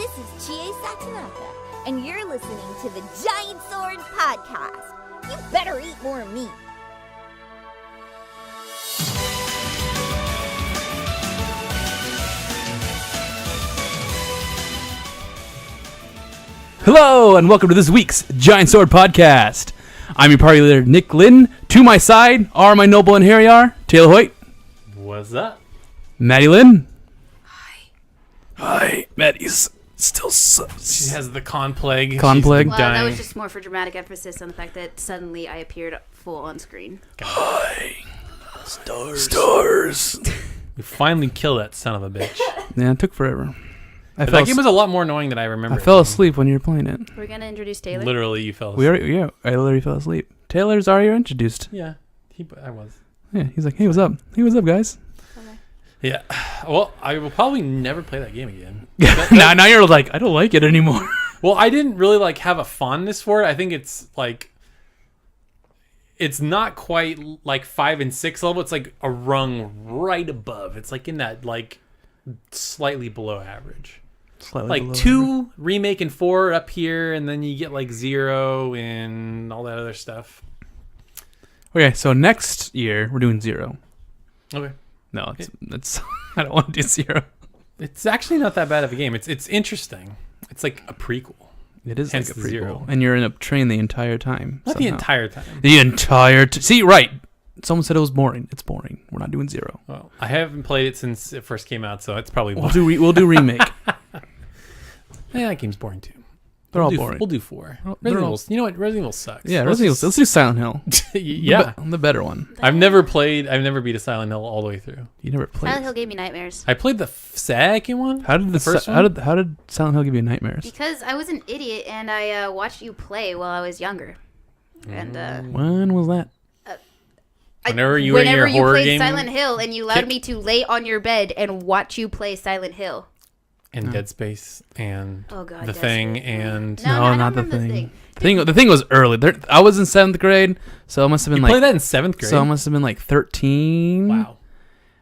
This is Chie Sakuraka, and you're listening to the Giant Sword Podcast. You better eat more meat. Hello, and welcome to this week's Giant Sword Podcast. I'm your party leader, Nick Lynn. To my side are my noble and hairy are Taylor Hoyt. What's up? Maddie Lynn. Hi. Maddie's still She has the con plague. Con plague. Well, that was just more for dramatic emphasis on the fact that suddenly I appeared full on screen. Hi. Stars. You finally killed that son of a bitch. Yeah, it took forever. That game was a lot more annoying than I remember. I fell asleep when you were playing it. We're going to introduce Taylor. Literally, you fell asleep. I literally fell asleep. Taylor's already introduced. Yeah, I was. Yeah, he's like, hey, what's up? Hey, what's up, guys? Okay. Yeah. Well, I will probably never play that game again. now you're like, I don't like it anymore. Well, I didn't really have a fondness for it. I think it's it's not quite like 5 and 6 level. It's like a rung right above. It's like in that slightly below average. Slightly Like 2 remake and 4 up here, and then you get 0 and all that other stuff. Okay, so next year we're doing 0. Okay. No, it's I don't want to do 0. It's actually not that bad of a game. It's interesting. It's like a prequel. It is Hence like a the prequel. 0. And you're in a train the entire time. Not the entire time. The entire See, right. Someone said it was boring. It's boring. We're not doing 0. Well, I haven't played it since it first came out, so it's probably We'll do remake. Yeah, that game's boring too. They're all boring. We'll do 4. Well, Resident Evil. You know what? Resident Evil sucks. Yeah, Resident Evil. Let's do Silent Hill. Yeah, the better one. I've never beat a Silent Hill all the way through. You never played. Silent Hill gave me nightmares. I played the second one. How did the first one? How did Silent Hill give you nightmares? Because I was an idiot and I watched you play while I was younger. And When was that? Whenever you horror played game Silent Hill and you allowed me to lay on your bed and watch you play Silent Hill. and Dead Space and Oh God, The Dead Thing Space. and No, I don't not the remember thing. The thing was early. I was in 7th grade, so it must have been you played that in 7th grade. So it must have been 13. Wow.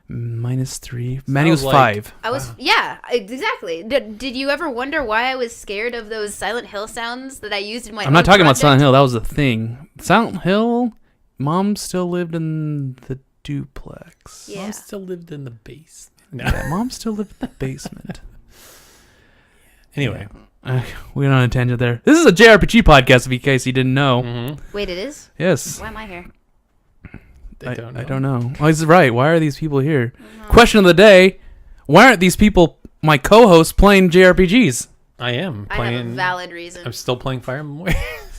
Minus 3. Manny was like- 5. I was, yeah, exactly. Did you ever wonder why I was scared of those Silent Hill sounds that I used in my I'm not own talking about project? Silent Hill. That was the thing. Silent Hill. Mom still lived in the duplex. Yeah. Mom still lived in the base. No. Yeah, Mom still lived in the basement. Anyway. We're on a tangent there. This is a JRPG podcast, in case you didn't know. Mm-hmm. Wait, it is? Yes. Why am I here? I don't know. Oh, he's right. Why are these people here? Question of the day. Why aren't these people, my co-hosts, playing JRPGs? I am I playing. have a valid reason. I'm still playing Fire Emblem.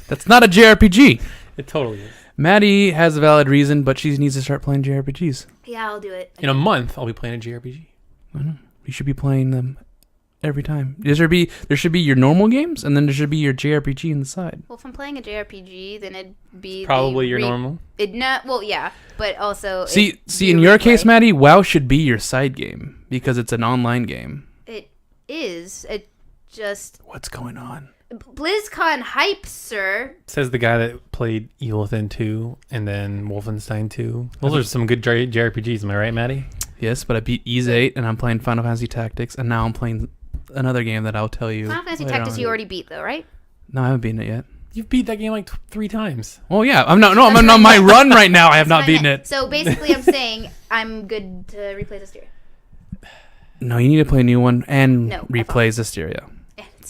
That's not a JRPG. It totally is. Maddie has a valid reason, but she needs to start playing JRPGs. Yeah, I'll do it. In a month, I'll be playing a JRPG. I know. You should be playing them every time. There should be your normal games, and then there should be your JRPG on the side. Well, if I'm playing a JRPG, then it'd be Probably your normal. Well, yeah, but also See, in your case, Maddie, WoW should be your side game because it's an online game. It is. It just What's going on? BlizzCon hype, sir. Says the guy that played Evil Within 2 and then Wolfenstein 2. Those are some good JRPGs, am I right, Maddie? Yes, but I beat Ys 8, and I'm playing Final Fantasy Tactics, and now I'm playing another game that I'll tell you. Final Fantasy later Tactics on. you already beat, though, right? No, I haven't beaten it yet. You've beat that game 3 times. Oh yeah, I'm not on my run right now. I have not beaten it. So basically, I'm saying I'm good to replay Zestiria. No, you need to play a new one and No, replay Zestiria.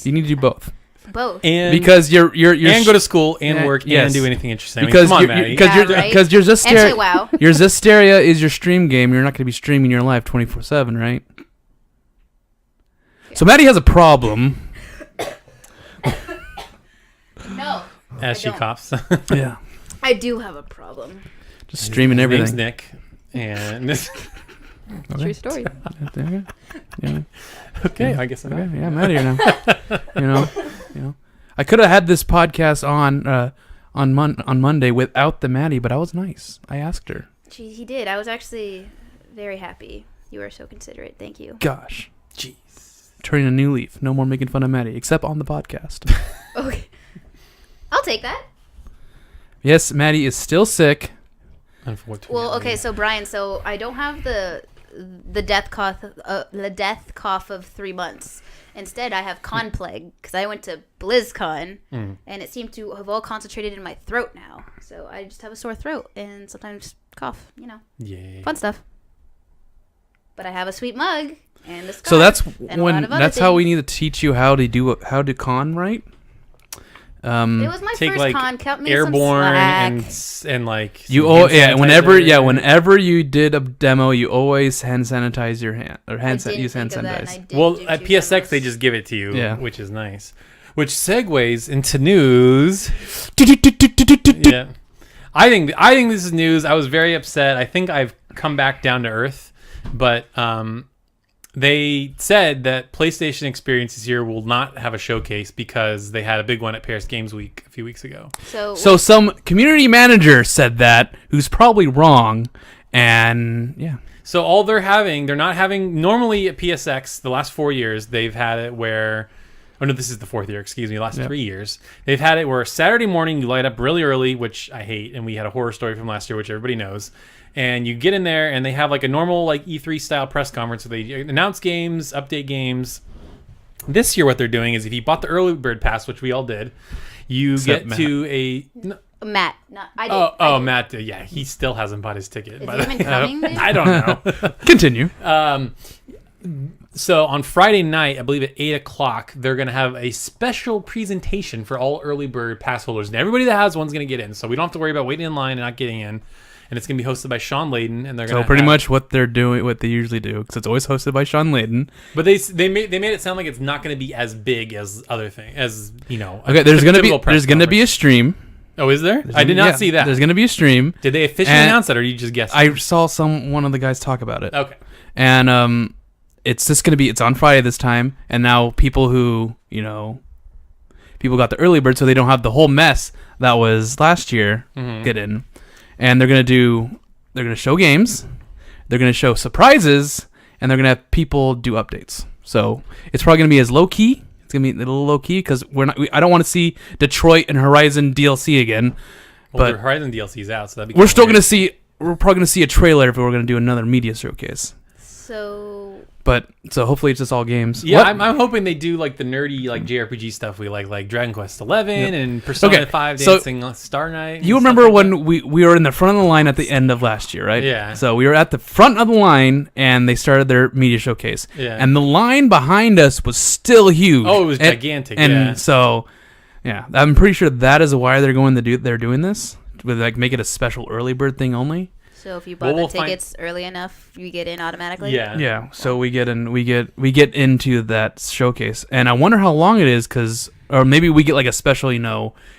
You need to do both Both. And because you're and go to school and work yes. and do anything interesting. Because I mean, come on, Maddie. right? because your And play WoW. your Zestiria is your stream game. You're not going to be streaming your life 24/7, right? Yeah. So Maddie has a problem. No. As she don't. coughs. Yeah, I do have a problem. just streaming His everything. name's Nick. And Okay. True story. Yeah. okay, I guess I'm Okay, yeah, I'm out of here now. you know. I could have had this podcast on Monday without the Maddie, but I was nice. I asked her. He did. I was actually very happy. You were so considerate. Thank you. Gosh, Jeez. turning a new leaf. No more making fun of Maddie, except on the podcast. Okay. I'll take that. Yes, Maddie is still sick. Unfortunately. Well, okay, so Brian, I don't have the the death cough of 3 months. Instead, I have con plague because I went to BlizzCon and it seemed to have all concentrated in my throat now. So I just have a sore throat and sometimes cough. Yeah. Fun stuff. But I have a sweet mug and a scarf. So that's and a lot when of other that's how we things. need to teach you how to con, right? It was my Take first like con. Cut me airborne some slack. and like You some hand whenever sanitizer. whenever you did a demo, you always hand sanitize your hand or use hand think of that, and I sanitize. did Well, do at 2 PSX demos. they just give it to you, Yeah. which is nice. Which segues into news. Yeah, I think this is news. I was very upset. I think I've come back down to earth, but they said that PlayStation Experience this year will not have a showcase because they had a big one at Paris Games Week a few weeks ago. So some community manager said that, who's probably wrong, and yeah. So all they're not having normally at PSX the last 4 years they've had it where. Oh no, this is the 4th year. Excuse me, the last 3 years they've had it where Saturday morning you light up really early, which I hate, and we had a horror story from last year, which everybody knows. And you get in there, and they have like a normal like E3 style press conference where they announce games, update games. This year, what they're doing is if you bought the early bird pass, which we all did, you Except get to a. Matt, not I did. Oh, Matt did. Yeah, he still hasn't bought his ticket. Is by he the even way. coming? Dude? I don't know. Continue. So on Friday night, I believe at 8 o'clock, they're going to have a special presentation for all early bird pass holders. And everybody that has one's going to get in. So we don't have to worry about waiting in line and not getting in. And it's going to be hosted by Sean Layden. And they're going So pretty much what they're doing, what they usually do, because it's always hosted by Sean Layden. But they made it sound like it's not going to be as big as other things, as, you know. Okay, there's gonna be a stream. Oh, is there? I did not see that. There's gonna be a stream. Did they officially And announce that, or you just guessed? I saw one of the guys talk about it. Okay. And it's just gonna be. It's on Friday this time, and now people who people got the early bird, so they don't have the whole mess that was last year. Get in, and they're gonna show games, they're gonna show surprises, and they're gonna have people do updates. So it's probably gonna be as low key. It's gonna be a little low key because I don't want to see Detroit and Horizon DLC again. Well, But the Horizon DLC's out, so that'd be. we're kinda still weird. gonna see. We're probably gonna see a trailer if we're gonna do another media showcase. So But so hopefully it's just all games. Yeah, What? I'm hoping they do like the nerdy like JRPG stuff we like Dragon Quest 11 and Persona Okay, 5 so Dancing Star Night. and You stuff remember like when that. we were in the front of the line at the end of last year, right? Yeah. So we were at the front of the line, and they started their media showcase. Yeah. And the line behind us was still huge. Oh, it was And- gigantic, And yeah. so, yeah, I'm pretty sure that is why they're doing this, with like make it a special early bird thing only. So if you bought we'll the tickets early enough, you get in automatically. Yeah. Yeah. So we get into that showcase, and I wonder how long it is, or maybe we get like a special,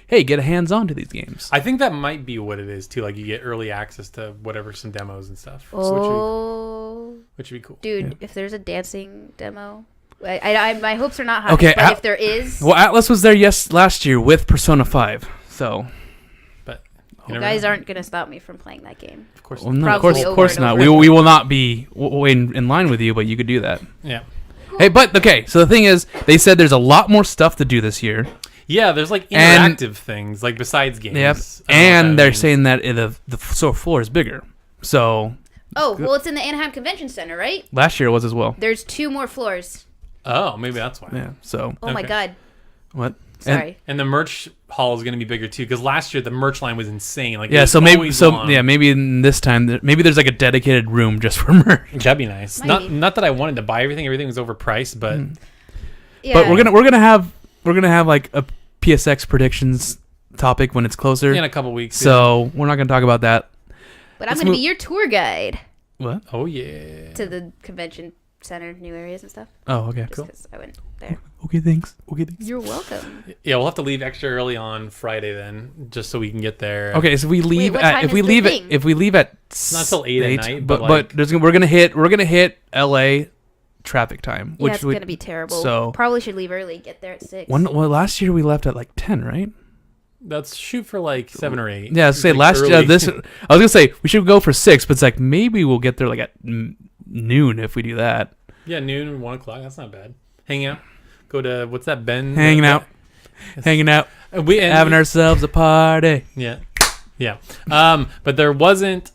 hey, get a hands on to these games. I think that might be what it is too. Like you get early access to whatever, some demos and stuff. Oh, Which would be cool. dude, if there's a dancing demo, my hopes are not high. Okay, but if there is, Well, Atlas was there last year with Persona 5. So, But you guys aren't gonna stop me from playing that game. Of course. well, no, of Probably course over not. and We, over. we will not be in line with you, but you could do that. Yeah. Hey, but okay. So the thing is, they said there's a lot more stuff to do this year. Yeah, there's like And- interactive things like besides games. Yep. I don't know what And that they're means. saying that the floor is bigger. So Oh, well, it's in the Anaheim Convention Center, right? last year it was as well. There's 2 more floors. Oh, maybe that's why. Yeah. So Oh my Okay. god. what? Sorry. And the merch hall is going to be bigger too, because last year the merch line was insane. Like it Yeah. was So maybe. always So long. yeah. Maybe in this time, maybe there's like a dedicated room just for merch. That'd be nice. Maybe. Not that I wanted to buy everything. Everything was overpriced, but Yeah. But we're gonna have like a PSX predictions topic when it's closer. in a couple weeks. So we're not gonna talk about that. But I'm let's gonna move- be your tour guide What? yeah. Oh yeah. to the convention center, new areas and stuff. Oh, okay. Just Cool. 'cause I went there. Okay, thanks. You're welcome. Yeah, we'll have to leave extra early on Friday then, just so we can get there. Okay, so we leave what at time if is we the leave thing? at if we leave at Not till 8 at night, but, but like- we're gonna hit LA traffic time, Yeah, which it's gonna be terrible. so- Probably should leave early. Get there at 6. well last year we left at like 10, right? Let's shoot for like 7 or 8. Yeah, say Like last year early. I was gonna say we should go for 6, but it's like maybe we'll get there like at noon if we do that. Yeah, noon, 1 o'clock. That's not bad. Hang out. Go to what's that? Ben. Hanging out, having ourselves a party. Yeah, yeah. But there wasn't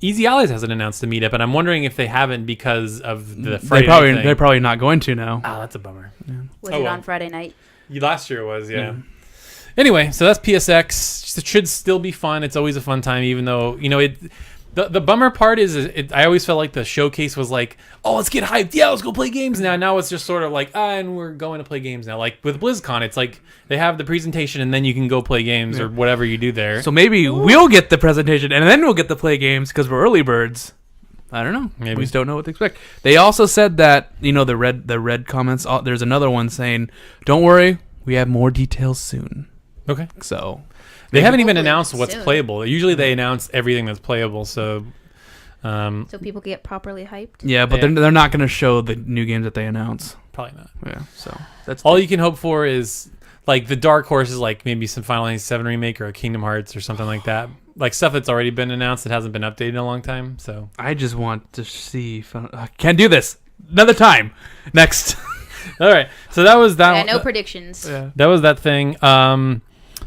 Easy Allies hasn't announced a meetup, and I'm wondering if they haven't because of the Friday night thing. They're probably not going to now. Oh, that's a bummer. Yeah. Was it on Friday night? Last year it was, yeah. Anyway, so that's PSX. It should still be fun. It's always a fun time, even though, the bummer part is I always felt like the showcase was like, oh, let's get hyped. Yeah, let's go play games now. Now it's just sort of like, and we're going to play games now. Like with BlizzCon, it's like they have the presentation and then you can go play games or whatever you do there. So maybe we'll get the presentation and then we'll get to play games because we're early birds. I don't know. Maybe. We just don't know what to expect. They also said that, the red comments, there's another one saying, don't worry, we have more details soon. Okay. So they haven't even announced what's playable. Usually they announce everything that's playable, so people get properly hyped. Yeah, but they're not going to show the new games that they announce. Probably not. Yeah, so that's all you can hope for is like the dark horse is like maybe some Final Fantasy VII remake or a Kingdom Hearts or something like that. Like stuff that's already been announced that hasn't been updated in a long time. So I just want to see. Can't do this another time. Next. All right. So that was that. Yeah, no predictions. Yeah. That was that thing.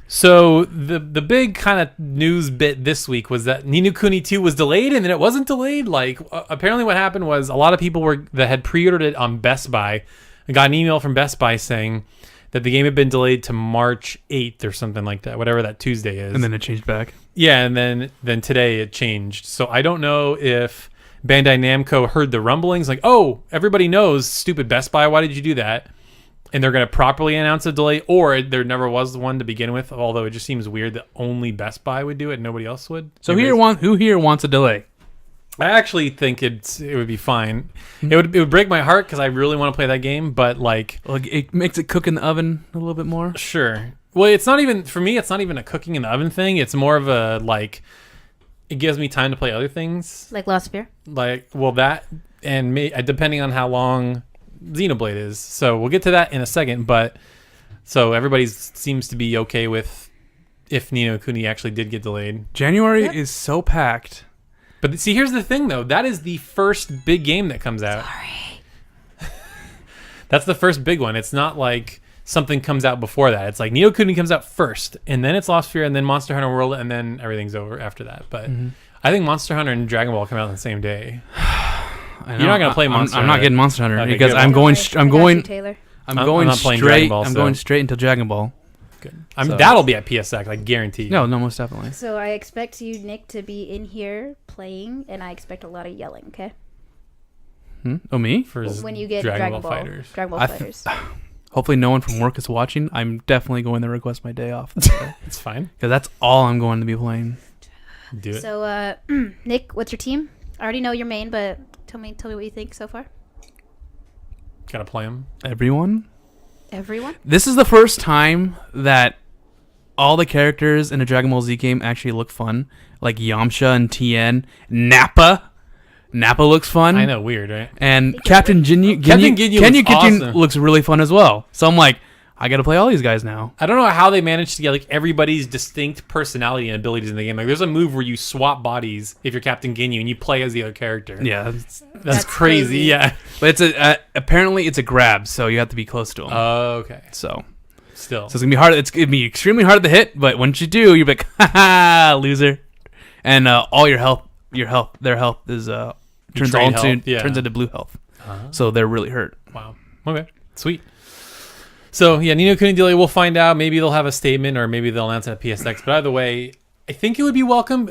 So the big kind of news bit this week was that No Kuni II was delayed, and then it wasn't delayed. Like apparently, what happened was a lot of people that had pre-ordered it on Best Buy and got an email from Best Buy saying that the game had been delayed to March 8th or something like that, whatever that Tuesday is. And then it changed back. Yeah, and then today it changed. So I don't know if Bandai Namco heard the rumblings, like, oh, everybody knows, stupid Best Buy, why did you do that? And they're going to properly announce a delay, or there never was one to begin with, although it just seems weird that only Best Buy would do it and nobody else would. So who here wants a delay? I actually think it would be fine. It would break my heart because I really want to play that game, but like it makes it cook in the oven a little bit more. Sure. Well, it's not even for me. It's not even a cooking in the oven thing. It's more of a like. It gives me time to play other things, like Lost Sphere. That and depending on how long Xenoblade is. So we'll get to that in a second. But so everybody seems to be okay with if Ni no Kuni actually did get delayed. January is so packed. But see, here's the thing, though. That is the first big game that comes out. Sorry. That's the first big one. It's not like something comes out before that. It's like Ni no Kuni comes out first, and then it's Lost Sphere, and then Monster Hunter World, and then everything's over after that. But I think Monster Hunter and Dragon Ball come out on the same day. You're not gonna play Monster Hunter. I'm not getting Monster Hunter because good. I'm going not playing Dragon Ball, I'm going straight into Dragon Ball. Good. That'll be at PSX, I guarantee. No, most definitely. So I expect you, Nick, to be in here playing, and I expect a lot of yelling. Okay. Oh, me? When you get Dragon Ball Fighters. Dragon Ball Fighters. Hopefully no one from work is watching. I'm definitely going to request my day off. It's fine. Because that's all I'm going to be playing. Do it. So, Nick, what's your team? I already know your main, but tell me what you think so far. Gotta play them. Everyone? This is the first time that all the characters in a Dragon Ball Z game actually look fun. Like Yamcha and Tien. Nappa looks fun. I know, weird, right? And Captain Ginyu looks really fun as well. So I'm like, I gotta play all these guys now. I don't know how they managed to get like everybody's distinct personality and abilities in the game. Like, there's a move where you swap bodies if you're Captain Ginyu and you play as the other character. Yeah, that's crazy. Yeah, but it's apparently it's a grab, so you have to be close to him. Oh, okay. So it's gonna be hard. It's gonna be extremely hard to hit, but once you do, you're like, ha, loser. And all their health is turns into blue health. So they're really hurt. Wow. Okay. Sweet. So, yeah, Ni no Kuni delay, we'll find out. Maybe they'll have a statement or maybe they'll announce it at PSX. But either way, I think it would be welcome.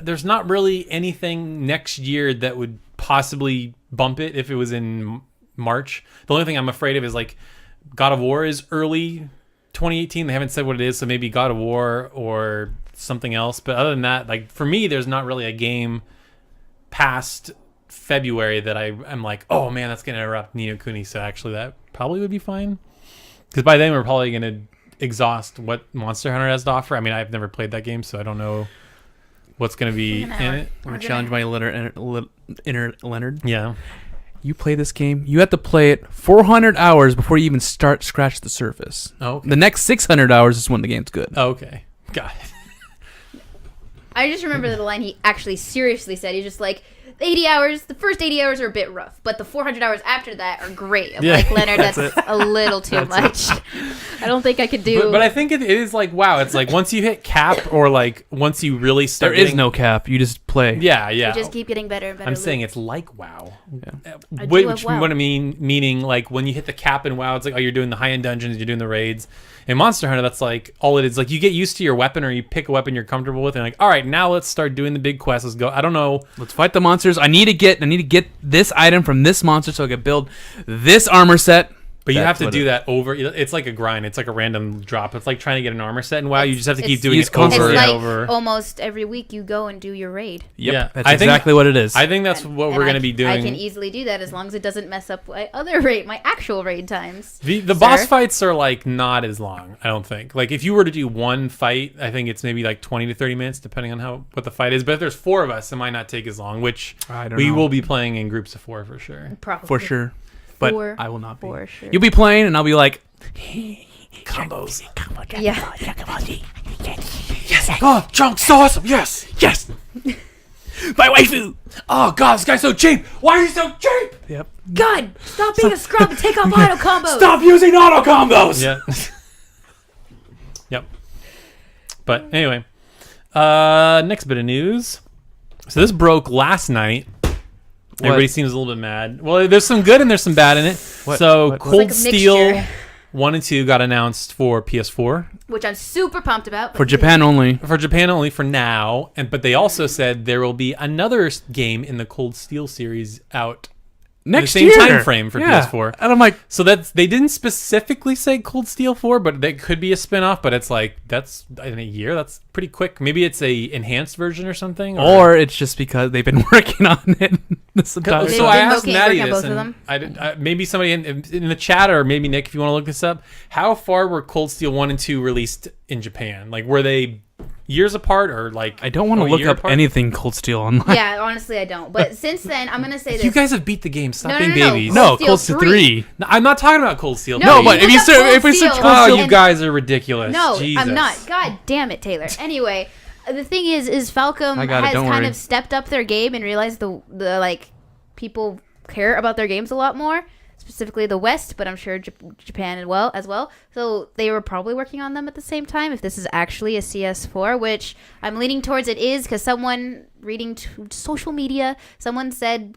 There's not really anything next year that would possibly bump it if it was in March. The only thing I'm afraid of is like God of War is early 2018. They haven't said what it is, so maybe God of War or something else. But other than that, like for me, there's not really a game past February that I'm like, oh man, that's gonna interrupt Ni no Kuni. So actually that probably would be fine, because by then we're probably gonna exhaust what Monster Hunter has to offer. I mean, I've never played that game, so I don't know what's gonna be in it. I'm gonna challenge my inner Leonard. Yeah, you play this game, you have to play it 400 hours before you even scratch the surface. Oh, okay. The next 600 hours is when the game's good. Oh, okay, got it. I just remember the line he actually seriously said. He's just like, 80 hours. The first 80 hours are a bit rough, but the 400 hours after that are great. I'm Yeah. like, Leonard, that's a little too much. I don't think I could do. But I think it is like, wow, it's like once you hit cap or like once you really start There is no cap. You just play. Yeah. you just keep getting better and better. I'm saying it's like WoW. I do Which love WoW. what I mean, meaning like when you hit the cap in WoW, it's like, oh, you're doing the high-end dungeons, you're doing the raids. In Monster Hunter, that's like all it is. Like you get used to your weapon, or you pick a weapon you're comfortable with, and like, all right, now let's start doing the big quests. Let's go. I don't know. Let's fight the monsters. I need to get this item from this monster so I can build this armor set. But you have That's to what do it- that over. It's like a grind. It's like a random drop. It's like trying to get an armor set in WoW. You just have to keep It's- doing Use it over It's Convert. and like over. almost every week you go and do your raid. Yep. Yeah. That's I think- exactly what it is. I think that's what And we're I going to be can- I doing. can easily do that as long as it doesn't mess up my actual raid times. The Sir? boss fights are like not as long, I don't think. Like if you were to do one fight, I think it's maybe like 20 to 30 minutes depending on what the fight is. But if there's 4 of us, it might not take as long, which I don't we know. will be playing in groups of 4 for sure. Probably. For sure. But For- I will not be. for sure. You'll be playing, and I'll be like, Combos. Yeah. Yes. Oh, Junk's so awesome. Yes. Yes. my waifu. Oh god, this guy's so cheap. Why are you so cheap? Yep. God, stop being a scrub and take off auto combos. Stop using auto combos. Yeah. Yep. But anyway, next bit of news. So this broke last night. Everybody seems a little bit mad. Well, there's some good and there's some bad in it. What? So What? Cold It's like a Steel mixture. 1 and 2 got announced for PS4. Which I'm super pumped about. For Japan only. For Japan only for now, but they also said there will be another game in the Cold Steel series out Next same year. time frame for PS4. And I'm like, So they didn't specifically say Cold Steel 4, but that could be a spin-off, but it's like that's in a year, that's pretty quick. Maybe it's a enhanced version or something. or it's just because they've been working on it this entire They've So been I asked working Maddie on this, both of and them? maybe somebody in the chat, or maybe Nick, if you want to look this up, how far were Cold Steel 1 and 2 released in Japan? Like, were they years apart, or like I don't want to a look year up apart? anything Cold Steel online. Yeah, honestly, I don't. But since then, I'm going to say this. You guys have beat the game. Stop No, being no, no, no. babies. No, Cold Cold Steel Steel 3. No, I'm not talking about Cold Steel. No, please. but if you look up search, Cold if we search Steel. Cold Oh, Steel, you guys are ridiculous. No, Jesus. I'm not. God damn it, Taylor. Anyway, the thing is Falcom I got it, has don't kind worry. of stepped up their game and realized the like people care about their games a lot more, specifically the West, but I'm sure Japan as well. So they were probably working on them at the same time. If this is actually a CS4, which I'm leaning towards it is, because someone reading social media,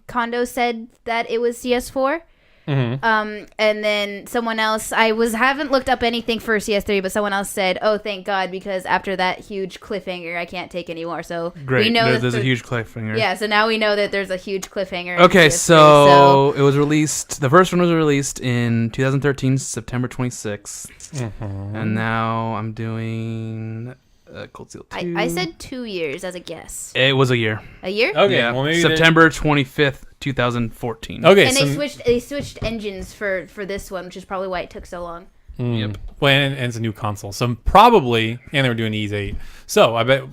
Kondo said that it was CS4. And then someone else, haven't looked up anything for CS3, but someone else said, "Oh, thank God, because after that huge cliffhanger, I can't take anymore." So great. we know that There's a huge cliffhanger. yeah. So now we know that there's a huge cliffhanger. in Okay, CS3, so it was released. The first one was released in 2013, September 26th, and now I'm doing Cold Steel 2. I said 2 years as a guess. It was a year. A year? Okay, Yeah, well maybe September 25th, 2014. Okay, And so they switched engines for this one, which is probably why it took so long. Yep. well, and it's a new console, so probably, and they were doing Ease 8. So I bet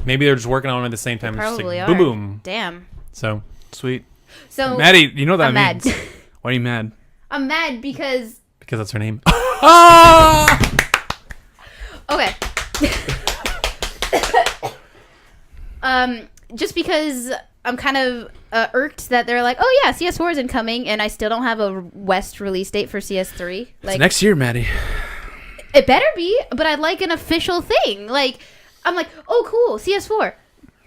maybe they're just working on them at the same time. It's just Probably like, are. boom, boom. Damn. So Sweet. So Maddie, you know what that I'm mad. means. Why are you mad? I'm mad because because that's her name. okay. Just because I'm kind of irked that they're like, oh yeah, CS4 is incoming, and I still don't have a West release date for CS3. It's Like, next year, Maddie. it better be, but I'd like an official thing. Like, I'm like, oh cool, CS4,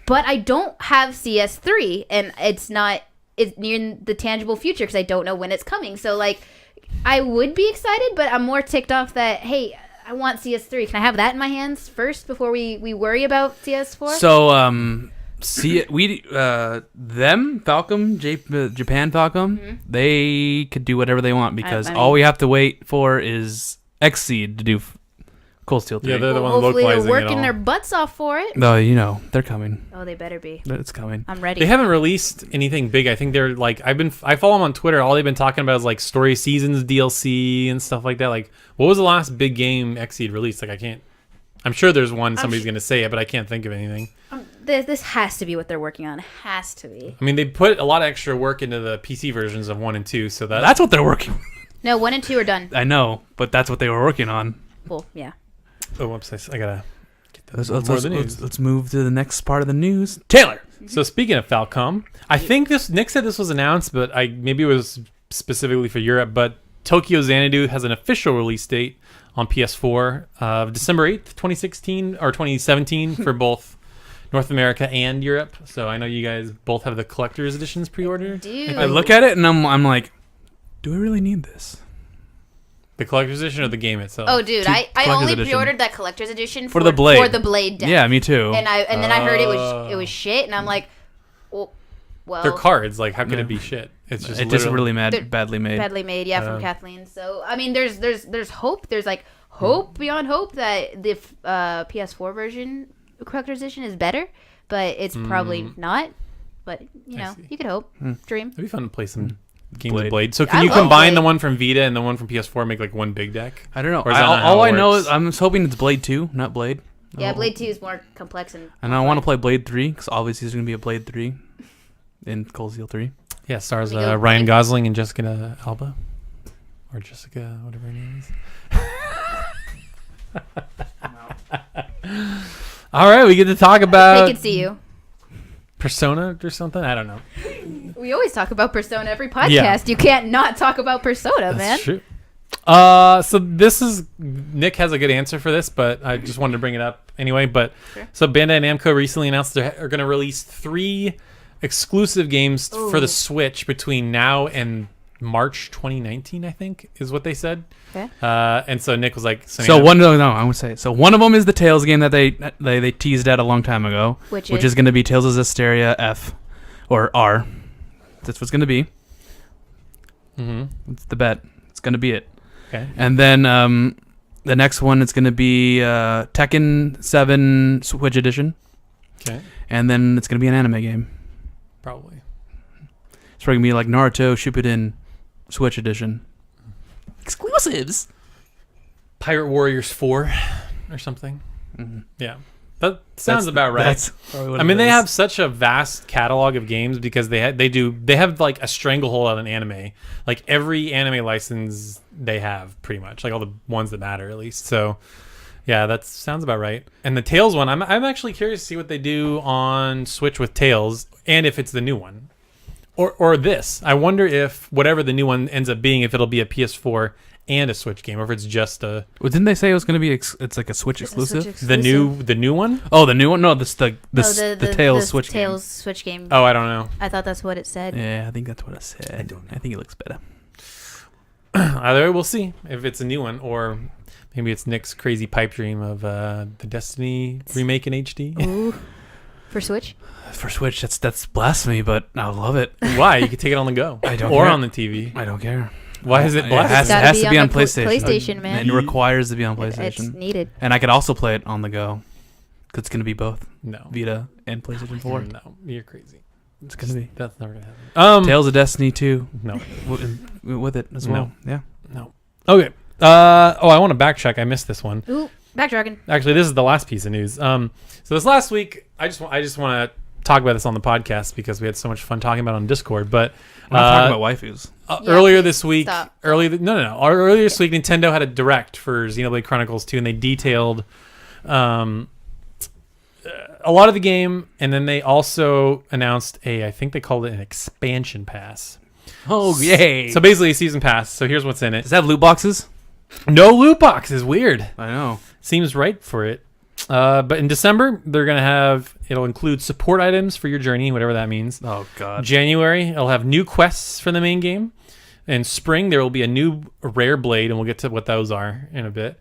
but I don't have CS3, and it's near the tangible future because I don't know when it's coming. So like, I would be excited, but I'm more ticked off that, hey, I want CS3. Can I have that in my hands first before we worry about CS4? So, Japan Falcom, they could do whatever they want because I mean- all we have to wait for is Xseed to do Cold Steel 3. Yeah, they're the Well, ones hopefully localizing they're it working all. their butts off for it. No, you know, they're coming. Oh, they better be. It's coming. I'm ready. They haven't released anything big. I think they're like I follow them on Twitter. All they've been talking about is like story seasons, DLC, and stuff like that. Like, what was the last big game Xseed released? Like, I'm sure there's one. Somebody's gonna say it, but I can't think of anything. This has to be what they're working on. Has to be. I mean, they put a lot of extra work into the PC versions of 1 and 2, so That's what they're working on. No, 1 and 2 are done. I know, but that's what they were working on. Well, yeah. Oh, whoops! I gotta Let's move to the next part of the news. Taylor. So speaking of Falcom, I think Nick said this was announced, but maybe it was specifically for Europe. But Tokyo Xanadu has an official release date on PS4 of December 8th, 2016 or 2017 for both North America and Europe. So I know you guys both have the collector's editions pre-ordered. Dude. I look at it and I'm like, do we really need this? The collector's edition or the game itself? Oh, dude, I only edition. pre-ordered that collector's edition For the Blade. For the Blade deck. Yeah, me too. And then I heard it was shit, and I'm like, well, they're cards. Like, how could it be shit? It's just really badly made. Badly made, yeah, from Kathleen. So I mean, there's hope. There's like hope beyond hope that the PS4 version collector's edition is better, but it's probably not. But you know, you could hope, dream. It'd be fun to play some games of Blade. So can I you love combine Blade. the one from Vita and the one from PS4 and make like one big deck? I don't know. Or is that not how All it I know works? is I'm hoping it's Blade 2, not Blade. Yeah, Blade 2 is more complex and I want to play Blade 3 because obviously there's going to be a Blade 3 in ColdSteel 3. Yeah, stars Let me go. Ryan Gosling and Jessica Alba, or Jessica whatever her name is. All right, we get to talk they about can see you. Persona or something. I don't know. We always talk about Persona every podcast. Yeah. You can't not talk about Persona, man. That's true. So this is Nick has a good answer for this, but I just wanted to bring it up anyway. But Sure. So Bandai Namco recently announced they are going to release 3 exclusive games for the Switch between now and March 2019. I think is what they said. Okay. And so Nick was like, I would say so. One of them is the Tales game that they teased at a long time ago, which is going to be Tales of Zestiria F or R. That's what's going to be. It's the bet. It's going to be it. Okay. And then the next one is going to be Tekken 7 Switch Edition. Okay. And then it's going to be an anime game. Probably. It's probably going to be like Naruto Shippuden Switch Edition. Exclusives. Pirate Warriors 4 or something. Yeah. That sounds about right. That's probably what I mean, it they is. have such a vast catalog of games because they have like a stranglehold on an anime. Like every anime license they have, pretty much, like all the ones that matter at least. So, yeah, that sounds about right. And the Tales one, I'm actually curious to see what they do on Switch with Tales, and if it's the new one, or this. I wonder if whatever the new one ends up being, if it'll be a PS4 and a Switch game, or if it's just a. Well, didn't they say it was going to be? It's like a Switch exclusive. The new one. Oh, the new one. No, the Tales Switch game. Tales Switch game. Oh, I don't know. I thought that's what it said. Yeah, I think that's what I said. I think it looks better. Either way, we'll see if it's a new one, or maybe it's Nick's crazy pipe dream of the Destiny remake in HD. Ooh. For Switch? For Switch, that's blasphemy, but I love it. Why? You could take it on the go. I don't or care. on the TV. I don't care. Why is it blasphemy? It has to be on the PlayStation. PlayStation, man. It requires to be on It's PlayStation. needed. And I could also play it on the go. Because it's going to be both No. Vita and PlayStation 4. No, you're crazy. It's going to be. That's never gonna happen. Tales of Destiny 2 No. with it as well. Yeah. No. Okay. I want to backtrack. I missed this one. Ooh, Backdragon. Actually, this is the last piece of news. So this last week, I just want to talk about this on the podcast because we had so much fun talking about it on Discord. But We're not talking about waifus. earlier this week, Stop. earlier this week, Nintendo had a direct for Xenoblade Chronicles 2, and they detailed a lot of the game, and then they also announced I think they called it an expansion pass. Oh, yay. So basically a season pass. So here's what's in it. Does that have loot boxes? No loot boxes. Weird. I know. Seems right for it. But in December, it'll include support items for your journey, whatever that means. Oh, God. January, it'll have new quests for the main game. In spring, there will be a new rare blade, and we'll get to what those are in a bit.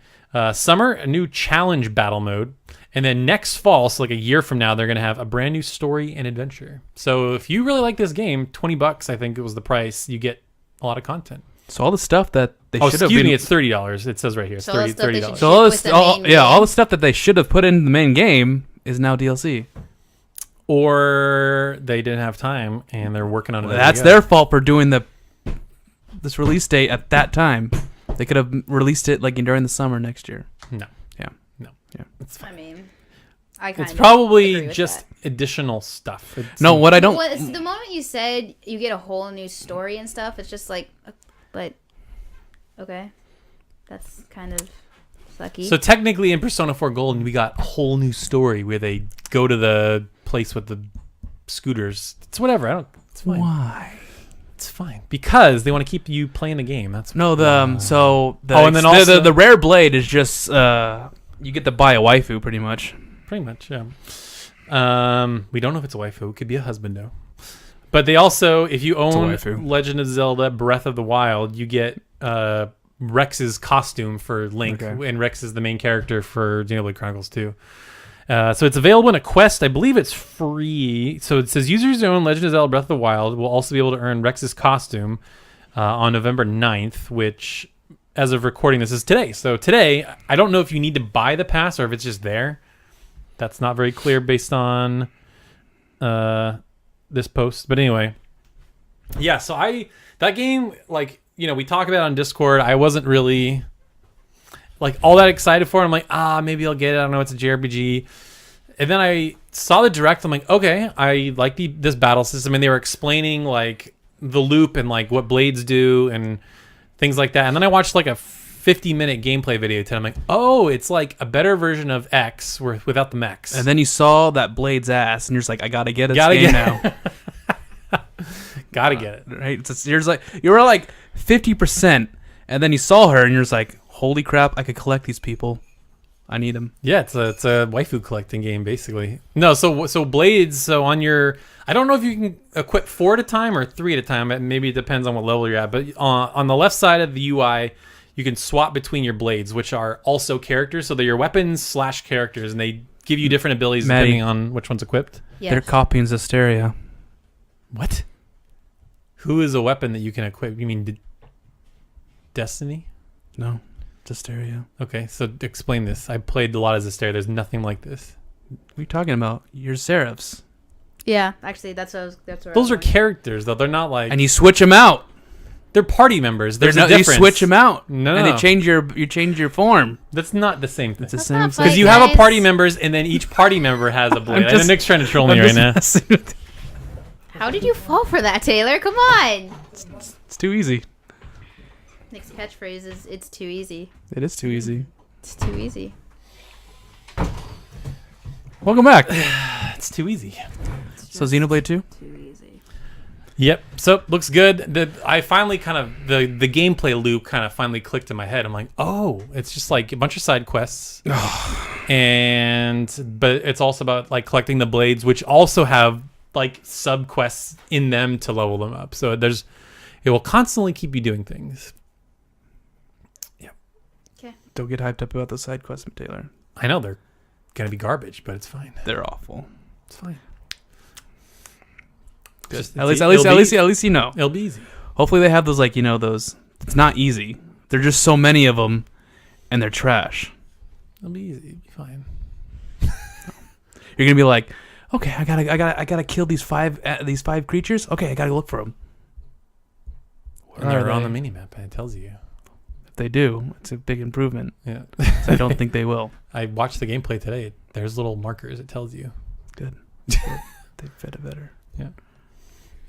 Summer, a new challenge battle mode. And then next fall, so like a year from now, they're going to have a brand new story and adventure. So if you really like this game, $20, I think it was the price, you get a lot of content. So all the stuff that they should have excuse been... me, it's $30. It says right here. It's So all the stuff they $30. should- So all with this, the all, main yeah, all game. the stuff that they should have put in the main game is now DLC. Or they didn't have time and they're working on it. That's their fault for doing this release date at that time. They could have released it like during the summer next year. No. Yeah. No. Yeah. It's fine. I mean, I kind It's of probably agree with just that. additional stuff. No, what I don't... Well, it's the moment you said you get a whole new story and stuff, it's just like, but okay, that's kind of Lucky. So technically in Persona 4 Golden, we got a whole new story where they go to the place with the scooters. It's whatever. It's fine. Why? It's fine. Because they want to keep you playing the game. That's No, and then also the rare blade is just you get to buy a waifu pretty much. pretty much, yeah. We don't know if it's a waifu. It could be a husbando. But they also, if you own Legend of Zelda Breath of the Wild, you get Rex's costume for Link, and Rex is the main character for Xenoblade Chronicles 2. So it's available in a quest. I believe it's free. So it says users who own Legend of Zelda Breath of the Wild will also be able to earn Rex's costume on November 9th, which, as of recording, this is today. So today, I don't know if you need to buy the pass or if it's just there. That's not very clear based on this post. But anyway, yeah, so that game, like, you know, we talk about it on Discord. I wasn't really like all that excited for it. I'm like, maybe I'll get it. I don't know. It's a JRPG. And then I saw the direct. I'm like, okay, I like this battle system. And they were explaining like the loop and like what blades do and things like that. And then I watched like a 50-minute gameplay video to it. I'm like, oh, it's like a better version of X without the mechs. And then you saw that blade's ass, and you're just like, I gotta get it now. Gotta get it. Right? You were like 50%, and then you saw her, and you're just like, holy crap, I could collect these people. I need them. Yeah, it's a waifu collecting game, basically. No, so blades, so on your... I don't know if you can equip 4 at a time or 3 at a time. Maybe it depends on what level you're at. But on the left side of the UI, you can swap between your blades, which are also characters. So they're your weapons / characters, and they give you different abilities depending on which one's equipped. Yes. They're copying Zestiria. What? Who is a weapon that you can equip? You mean Destiny? No, Zestiria. Okay, so explain this. I played a lot of Zestiria. There's nothing like this. What are you talking about? You're Seraphs. Yeah, actually, that's where Those are characters, though. They're not like... And you switch them out. They're party members. There's a difference. You switch them out. No. And you change your form. That's not the same thing. It's the same thing. Because you have a party members, and then each party member has a blade. I know Nick's trying to troll me right now. How did you fall for that, Taylor? Come on. It's too easy. Nick's catchphrase is, it's too easy. It is too easy. It's too easy. Welcome back. It's too easy. So Xenoblade 2? Too easy. Yep. So looks good. I finally kind of the gameplay loop kind of finally clicked in my head. I'm like, oh, it's just like a bunch of side quests, but it's also about like collecting the blades, which also have like sub quests in them to level them up. So it will constantly keep you doing things. Yeah. Okay. Don't get hyped up about the side quests, Taylor. I know they're gonna be garbage, but it's fine. They're awful. It's fine. Good. At least you know. It'll be easy. Hopefully they have those those. It's not easy. There're just so many of them, and they're trash. It'll be easy. It'll be fine. You're gonna be like, okay, I gotta kill these five creatures. Okay, I gotta look for them. And they're on the mini map, and it tells you. If they do, it's a big improvement. Yeah. I don't think they will. I watched the gameplay today. There's little markers. It tells you. Good. They fit it better. Yeah.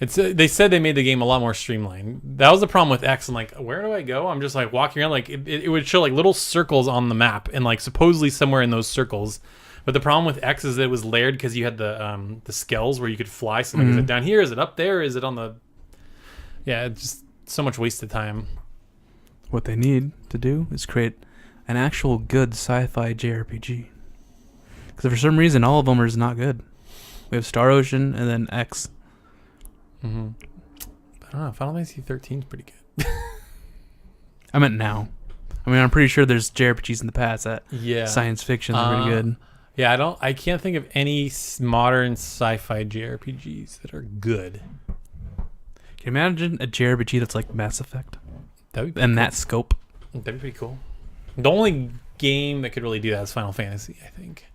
They said they made the game a lot more streamlined. That was the problem with X. I'm like, where do I go? I'm just like walking around. Like it would show like little circles on the map, and like supposedly somewhere in those circles. But the problem with X is that it was layered because you had the scales where you could fly. So like, is it down here? Is it up there? Is it on the? Yeah, it's just so much wasted time. What they need to do is create an actual good sci-fi JRPG. Because for some reason, all of them are just not good. We have Star Ocean and then X. Mm-hmm. I don't know. Final Fantasy 13 is pretty good. I meant now. I mean, I'm pretty sure there's JRPGs in the past that yeah. science fiction is pretty good. Yeah, I can't think of any modern sci-fi JRPGs that are good. Can you imagine a JRPG that's like Mass Effect? That'd be and cool. that scope. That'd be pretty cool. The only game that could really do that is Final Fantasy, I think.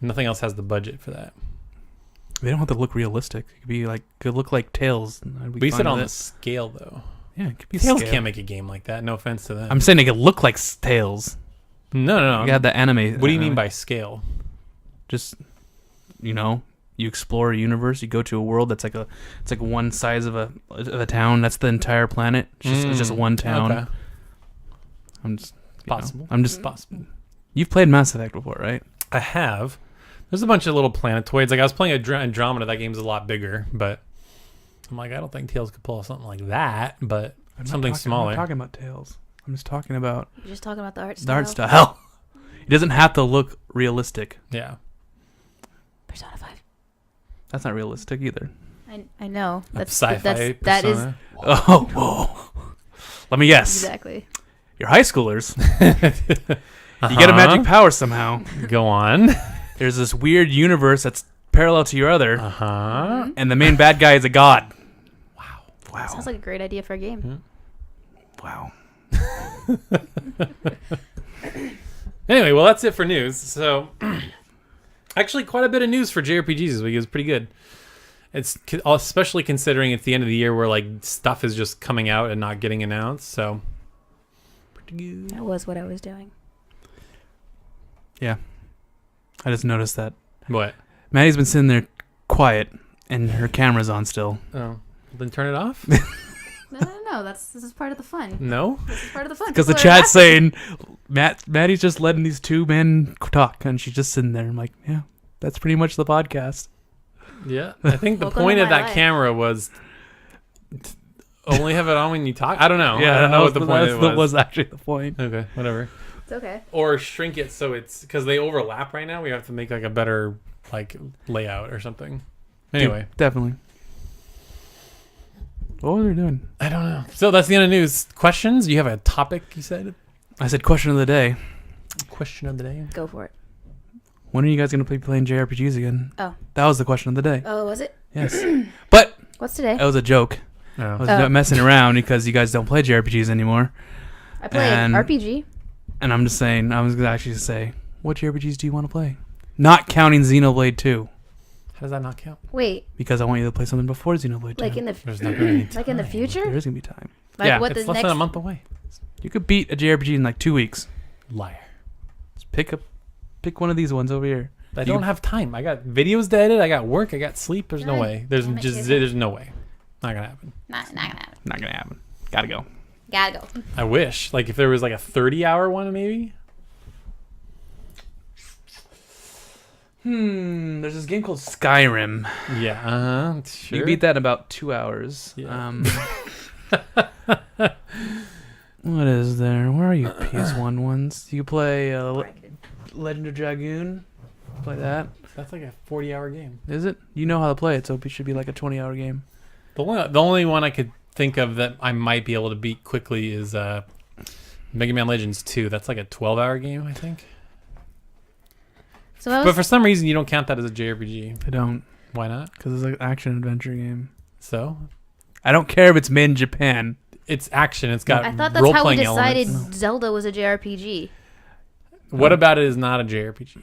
Nothing else has the budget for that. They don't have to look realistic. It could look like Tales. We said on the scale, though. Yeah, it could be Tales scale. can't make a game like that. No offense to them. I'm saying it could look like Tales. No. You got the anime. What do you mean by scale? Just, you explore a universe. You go to a world that's it's like one size of a town. That's the entire planet. It's just one town. Okay. I'm just possible. I'm just possible. You've played Mass Effect before, right? I have. There's a bunch of little planetoids. Like I was playing Andromeda. That game's a lot bigger, but I'm like, I don't think Tails could pull off something like that. But something smaller. I'm not talking about Tails. I'm just talking about You're just talking about the art style. the art style. It doesn't have to look realistic. Yeah. Persona 5. That's not realistic either. I know. That's sci-fi. That is Persona. Oh, whoa. Let me guess. exactly. You're high schoolers. You get a magic power somehow. Go on. There's this weird universe that's parallel to your other, Uh-huh. and the main bad guy is a god. Wow. Sounds like a great idea for a game. Wow. Anyway, well, that's it for news. So, actually, quite a bit of news for JRPGs this week. It was pretty good. It's especially considering it's the end of the year where like stuff is just coming out and not getting announced. So, pretty good. That was what I was doing. Yeah. I just noticed that. What? Maddie's been sitting there quiet, and her camera's on still. Oh, then turn it off. No. This is part of the fun. No. This is part of the fun. Because the People are chat's laughing. saying, Maddie's just letting these two men talk, and she's just sitting there. I'm like, yeah, that's pretty much the podcast. Yeah, I think the Welcome point to of my that life. camera was to only have it on when you talk. I don't know. Yeah, I don't know what the point that of it was actually the point. Okay, whatever. It's okay. Or shrink it so it's because they overlap right now. We have to make like a better like layout or something. Anyway, Dude, definitely. What were they doing? I don't know. So that's the end of news. Questions? You have a topic? You said I said question of the day. question of the day. Go for it. When are you guys going to be playing JRPGs again? Oh. That was the question of the day. Oh, was it? Yes. But What's today? that was a joke. I Oh. was Oh. messing around because you guys don't play JRPGs anymore. I played and- RPG. And I'm just saying, I was going to actually say, what JRPGs do you want to play? Not counting Xenoblade 2. How does that not count? Wait, Because I want you to play something before Xenoblade 2. like in the There's not really like in the future? There is going to be time. Like yeah, what It's the less next than a month away. You could beat a JRPG in like 2 weeks. Liar. Just pick one of these ones over here. I You- don't have time. I got videos to edit. I got work. I got sleep. There's no God way. There's damn it, just Jason. there's no way. Not gonna happen. Not gonna happen. Not going to happen. Gotta go. Gotta go. I wish. Like if there was like a 30-hour one, maybe. There's this game called Skyrim. Yeah. Sure. You beat that in about 2 hours. Yeah. What is there? Where are you, PS1 ones? You play Legend of Dragoon? Play that? That's like a 40-hour game. Is it? You know how to play it, so it should be like a 20-hour game. The only one I could think of that I might be able to beat quickly is Mega Man Legends 2. That's like a 12-hour game, I think. So I But was for some reason, you don't count that as a JRPG. I don't, Why not? because it's like an action-adventure game. So I don't care if it's made in Japan. it's action. It's got I thought that's how we role-playing decided elements. Zelda was a JRPG. What about it is not a JRPG?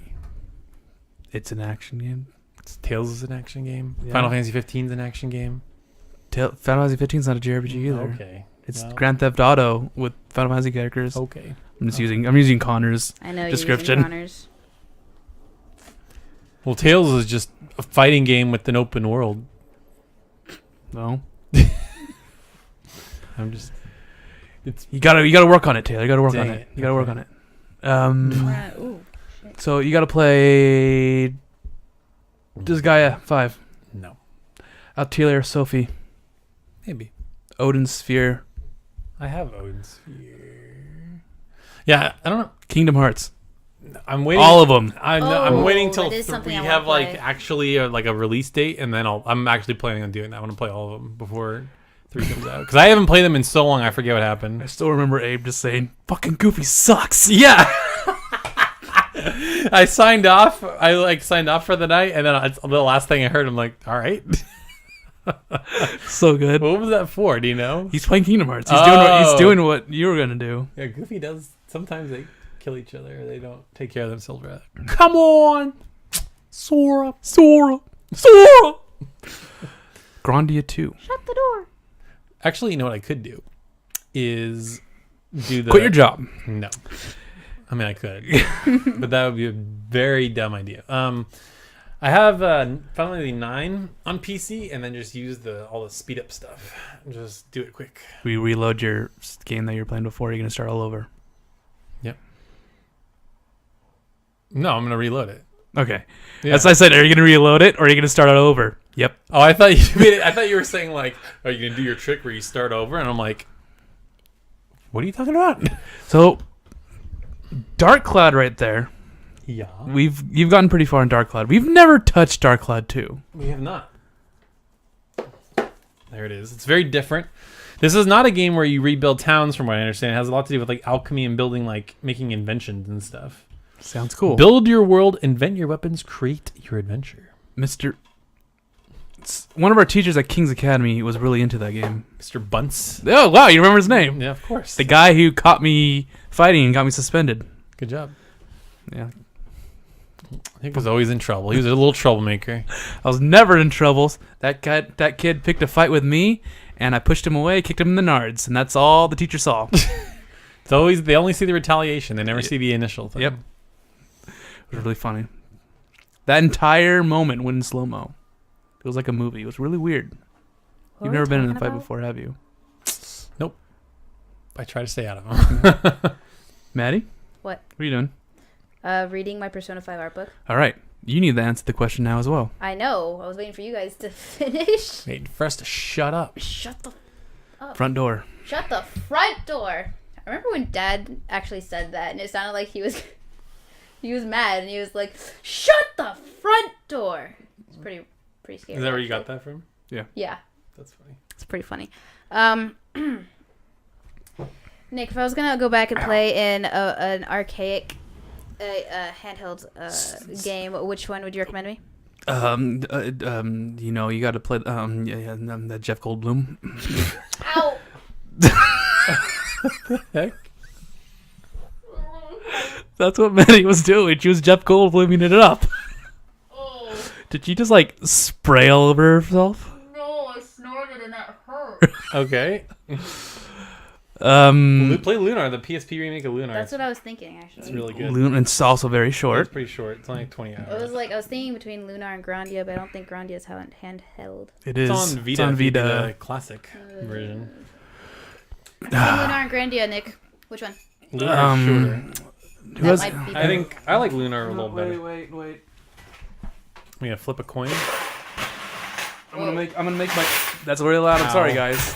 It's an action game. Tales is an action game. Yeah. Final Fantasy 15 is an action game. Final Fantasy 15 is not a JRPG either. Okay. It's Well. Grand Theft Auto with Final Fantasy characters. Okay. I'm using Connor's. I know Description. You're using Connors. Well, Tales is just a fighting game with an open world. No, I'm just. It's you gotta work on it, Taylor. You gotta work on Dang it. it. You gotta work Okay. on it. Ooh. So you gotta play Disgaea 5, no. Atelier Sophie, Maybe. Odin's Sphere, I have Odin's Sphere. Yeah, I don't know. Kingdom Hearts. I'm waiting. All of them. I'm waiting till that is something we I wanna have like play. actually like a release date, and then I'm actually planning on doing that. I want to play all of them before 3 comes out because I haven't played them in so long. I forget what happened. I still remember Abe just saying, "Fucking Goofy sucks." Yeah. I signed off. I signed off for the night, and then the last thing I heard, I'm like, all right. So good. What was that for? Do you know? He's playing Kingdom Hearts. Oh. He's doing what you were gonna do. Yeah, Goofy does. Sometimes they kill each other. Or they don't take care of themselves. Rather. Come on, Sora. Grandia 2. Shut the door. Actually, you know what I could do is do the Quit your job. No. I mean, I could, but that would be a very dumb idea. I have Final Fantasy 9 on PC, and then just use all the speed up stuff. Just do it quick. We reload your game that you were playing before. You're gonna start all over. Yep. No, I'm gonna reload it. Okay. Yeah. As I said, are you gonna reload it or are you gonna start it over? Yep. Oh, I thought you were saying like, are you gonna do your trick where you start over? And I'm like, what are you talking about? So, Dark Cloud right there. Yeah. You've gotten pretty far in Dark Cloud. We've never touched Dark Cloud 2. We have not. There it is. It's very different. This is not a game where you rebuild towns, from what I understand. It has a lot to do with like alchemy and building, like making inventions and stuff. Sounds cool. Build your world, invent your weapons, create your adventure. One of our teachers at King's Academy was really into that game. Mr. Bunce. Oh, wow, you remember his name? Yeah, of course. The guy who caught me fighting and got me suspended. Good job. Yeah. He was always in trouble. He was a little troublemaker. I was never in troubles. That kid picked a fight with me, and I pushed him away, kicked him in the nards, and that's all the teacher saw. It's always, they only see the retaliation. They never see the initial thing. Yep. It was really funny. That entire moment went in slow-mo. It was like a movie. It was really weird. You've never been in a fight before, have you? Nope. I try to stay out of them. Maddie? What? What are you doing? Reading my Persona 5 art book. All right. You need to answer the question now as well. I know. I was waiting for you guys to finish. Wait for us to shut up. Shut the Front door. Shut the front door. I remember when Dad actually said that, and it sounded like he was mad, and he was like, "Shut the front door." It's pretty scary. Is that where you got that from? Yeah. That's funny. It's pretty funny. Nick, if I was gonna go back and play in an archaic handheld game, which one would you recommend me? You got to play the Jeff Goldblum. Ow! Heck? That's what Maddie was doing. She was Jeff Goldbluming it up. Oh. Did she just like spray all over herself? No, I snorted and that hurt. Okay. Um, Play Lunar, the PSP remake of Lunar. That's what I was thinking, actually. It's really good. It's also very short. It's pretty short. It's only like 20 hours. It was like I was thinking between Lunar and Grandia, but I don't think Grandia is handheld. It is. It's on Vita. It's on if you do Vita. the classic version. Lunar and Grandia, Nick. Which one? Lunar is shorter. Who has, might be I think I like Lunar a little better. Wait. We gonna flip a coin. I'm gonna make my. That's really loud. I'm sorry, guys.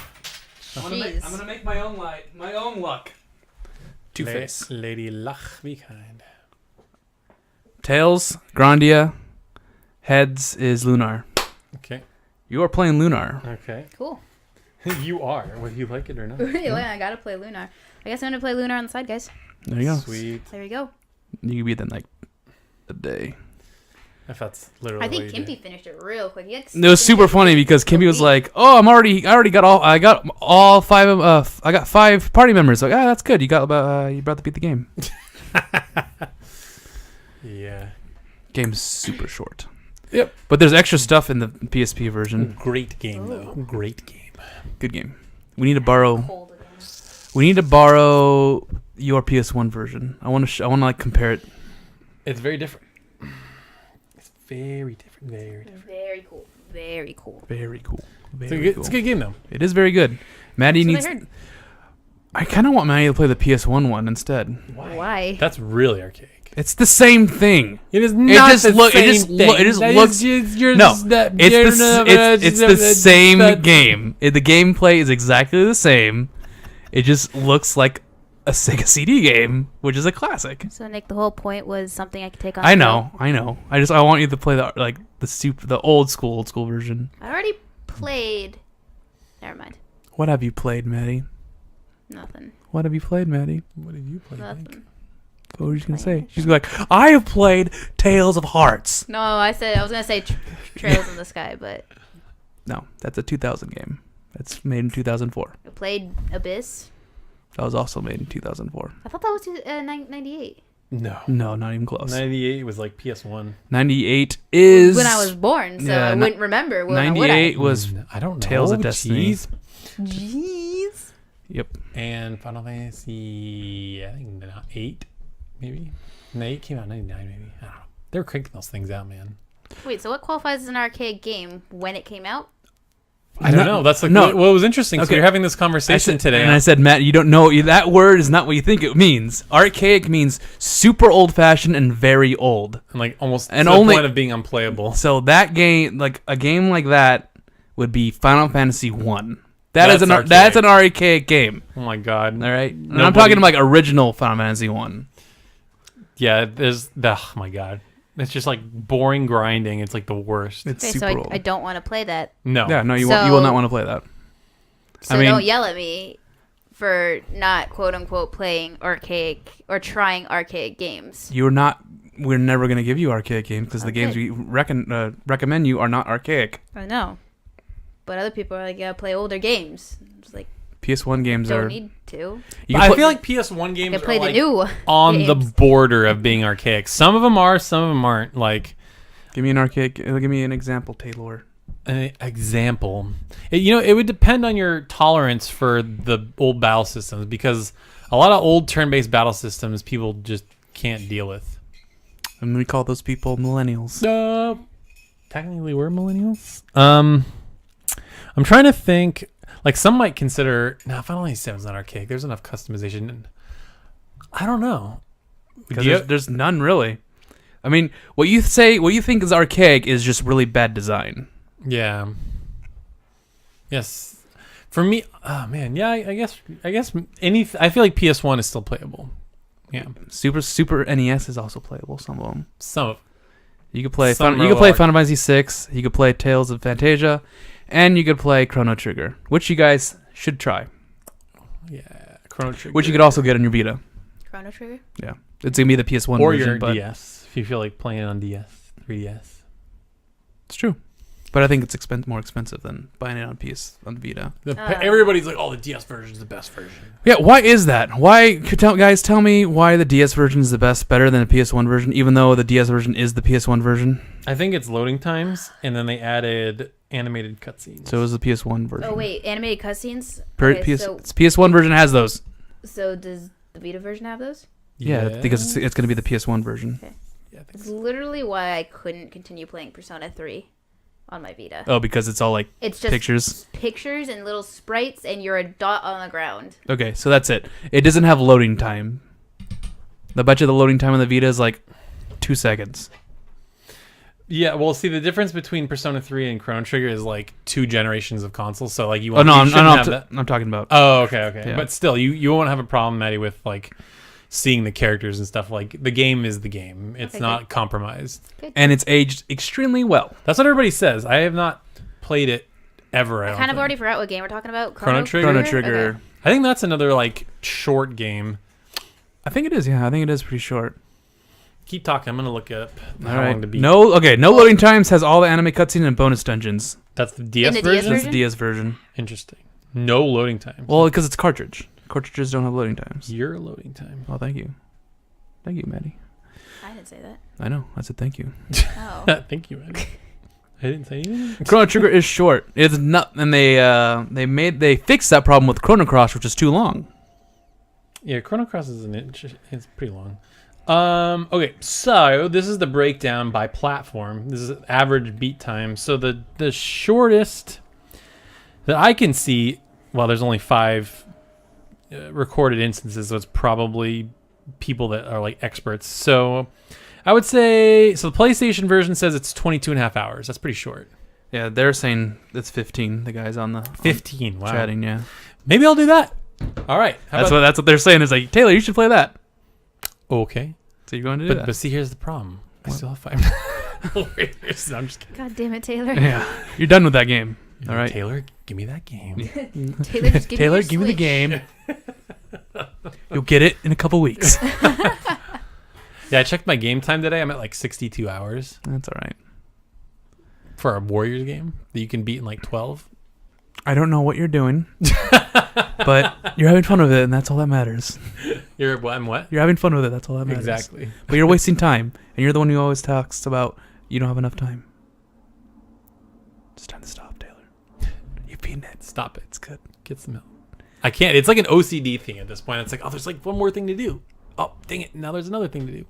I'm Jeez. gonna make my own luck. Two-Face. Lady Luck, be kind. Tails, Grandia. Heads is Lunar. Okay. You are playing Lunar. Okay. Cool. You are, whether you like it or not. Really, I gotta play Lunar. I guess I'm gonna play Lunar on the side, guys. There you go. Sweet. There you go. You can beat that in like a day. If that's literally. I think what you Kimpy finished it real quick. It was super funny because Kimby was like, "Oh, I got all five of I got 5 party members." Like, that's good. You got you about to beat the game. Yeah. Game's super short. Yep. But there's extra stuff in the PSP version. Great game though. Great game. Good game. We need to borrow. Cold again. We need to borrow your PS1 version. I want to like compare it. It's very different. It's very different. Very different. Very cool. Very cool. Very cool. It's a good game though. It is very good. Maddie That's needs. what I kind of want Maddie to play the PS1 one instead. Why? That's really archaic. It's the same thing. It is not the same thing. It's the same game. The gameplay is exactly the same. It just looks like a Sega CD game, which is a classic. So Nick, the whole point was something I could take on. I know. I want you to play the old school version. I already played. Never mind. What have you played, Maddie? Nothing. What have you played, Maddie? What did you play? Nothing. What were you gonna say? She's like, I have played Tales of Hearts. No, I was gonna say Trails in the Sky, but No, that's a 2000 game. That's made in 2004. I played Abyss. That was also made in 2004. I thought that was 98. No. No, not even close. 98 was like PS1. 98 is When I was born, so Yeah, I wouldn't remember. When 98 was I don't know. Tales of Destiny. Jeez. Yep. And Final Fantasy, I think 8, maybe. No, 8 came out in 99, maybe. I don't know. They were cranking those things out, man. Wait, so what qualifies as an arcade game when it came out? I don't know. That's like what was interesting. So Okay. you're having this conversation today. And I said, Matt, you don't know that word is not what you think it means. Archaic means super old-fashioned and very old. and like almost and to only- the point of being unplayable. So that game, like a game like that, would be Final Fantasy 1. That's an archaic game. Oh my god. All right, and I'm talking like original Final Fantasy 1. Yeah, oh my god. It's just like boring grinding. It's like the worst. It's Okay, super so old. I don't want to play that. No. Yeah, no, you So- will not want to play that. So I mean- don't yell at me for not quote unquote playing archaic or trying archaic games. We're never going to give you archaic games because the games we recommend you are not archaic. I know. But other people are like, yeah, play older games. It's like, PS1 games don't are. need to. I feel like PS1 games I play are the like new on games. the border of being archaic. Some of them are, some of them aren't. Like Give me an archaic. Give me an example, Taylor. an example. It would depend on your tolerance for the old battle systems because a lot of old turn-based battle systems people just can't deal with. And we call those people millennials. Technically, we're millennials. I'm trying to think. Like some might consider. No, Final Fantasy VII is not archaic. There's enough customization. I don't know. Because there's none really. I mean, what you think is archaic is just really bad design. Yeah. Yes. For me, oh man, yeah. I guess I feel like PS1 is still playable. Yeah. Super NES is also playable. Some of them. Some of. You could play. Some You could are play like- Final Fantasy VI. You could play Tales of Fantasia, and you could play Chrono Trigger, which you guys should try. Yeah. Chrono Trigger. Which you could also get on your Vita. Chrono Trigger? Yeah, it's gonna be the PS1 or version, your but DS if you feel like playing on DS, 3DS. it's true. But I think it's more expensive than buying it on the Vita. Everybody's like, "Oh, the DS version is the best version." Yeah, why is that? Why tell me why the DS version is better than the PS1 version, even though the DS version is the PS1 version? I think it's loading times, and then they added animated cutscenes. So it was the PS1 version. Oh, wait. Animated cutscenes? It's PS1 version has those. So does the Vita version have those? Yeah, because it's going to be the PS1 version. Okay. Yeah, I think It's so. literally why I couldn't continue playing Persona 3 on my Vita. Oh, because it's all like It's just pictures. and little sprites, and you're a dot on the ground. Okay, so that's it. It doesn't have loading time. I bet you the loading time on the Vita is like 2 seconds. Yeah, well, see, the difference between Persona 3 and Chrono Trigger is like 2 generations of consoles. So like you Oh want, no, you shouldn't have that. I'm talking about. Oh, okay. Yeah. But still, you won't have a problem, Maddie, with like seeing the characters and stuff. Like the game is the game. It's Okay, not good. compromised. And it's aged extremely well. That's what everybody says. I have not played it ever. I kind of already forgot what game we're talking about. Chrono Trigger? Chrono Trigger. Okay. I think that's another like short game. I think it is. Yeah, I think it is pretty short. Keep talking. I'm gonna look up All how right. long to beat. No loading times has all the anime cutscene and bonus dungeons. That's the DS In the DS version. That's the DS version. Interesting. No loading time. Well, because it's cartridge. Cartridges don't have loading times. Your loading time. Oh, thank you. Thank you, Maddie. I didn't say that. I know. I said thank you. Oh. Thank you, Maddie. I didn't say anything. Chrono Trigger is short. It's not, and they fixed that problem with Chrono Cross, which is too long. Yeah, Chrono Cross is it's pretty long. Okay, so this is the breakdown by platform. This is average beat time. So the shortest that I can see, well, there's only 5 recorded instances, so it's probably people that are like experts. So I would say, so the PlayStation version says it's 22 and a half hours. That's pretty short. Yeah, they're saying it's 15. The guys on the 15. Wow. chatting. Yeah, Maybe I'll do that. All right. that's what they're saying. Is like, Taylor, you should play that. Okay. So you're going to do But that? see, here's the problem. I still have 5 more years. No, I'm just kidding. God damn it, Taylor. Yeah, you're done with that game. All right, Taylor, give me that game. Taylor, just give Taylor, me your give me the Switch. game. You'll get it in a couple weeks. Yeah, I checked my game time today. I'm at like 62 hours That's all right. for a Warriors game that you can beat in like 12. I don't know what you're doing, but you're having fun with it, and that's all that matters. I'm what? You're having fun with it. That's all that matters. Exactly. But you're wasting time, and you're the one who always talks about you don't have enough time. It's time to stop, Taylor. You've beaten it. Stop it. It's good. Get some help. I can't. It's like an OCD thing at this point. It's like, oh, there's like one more thing to do. Oh, dang it. Now there's another thing to do.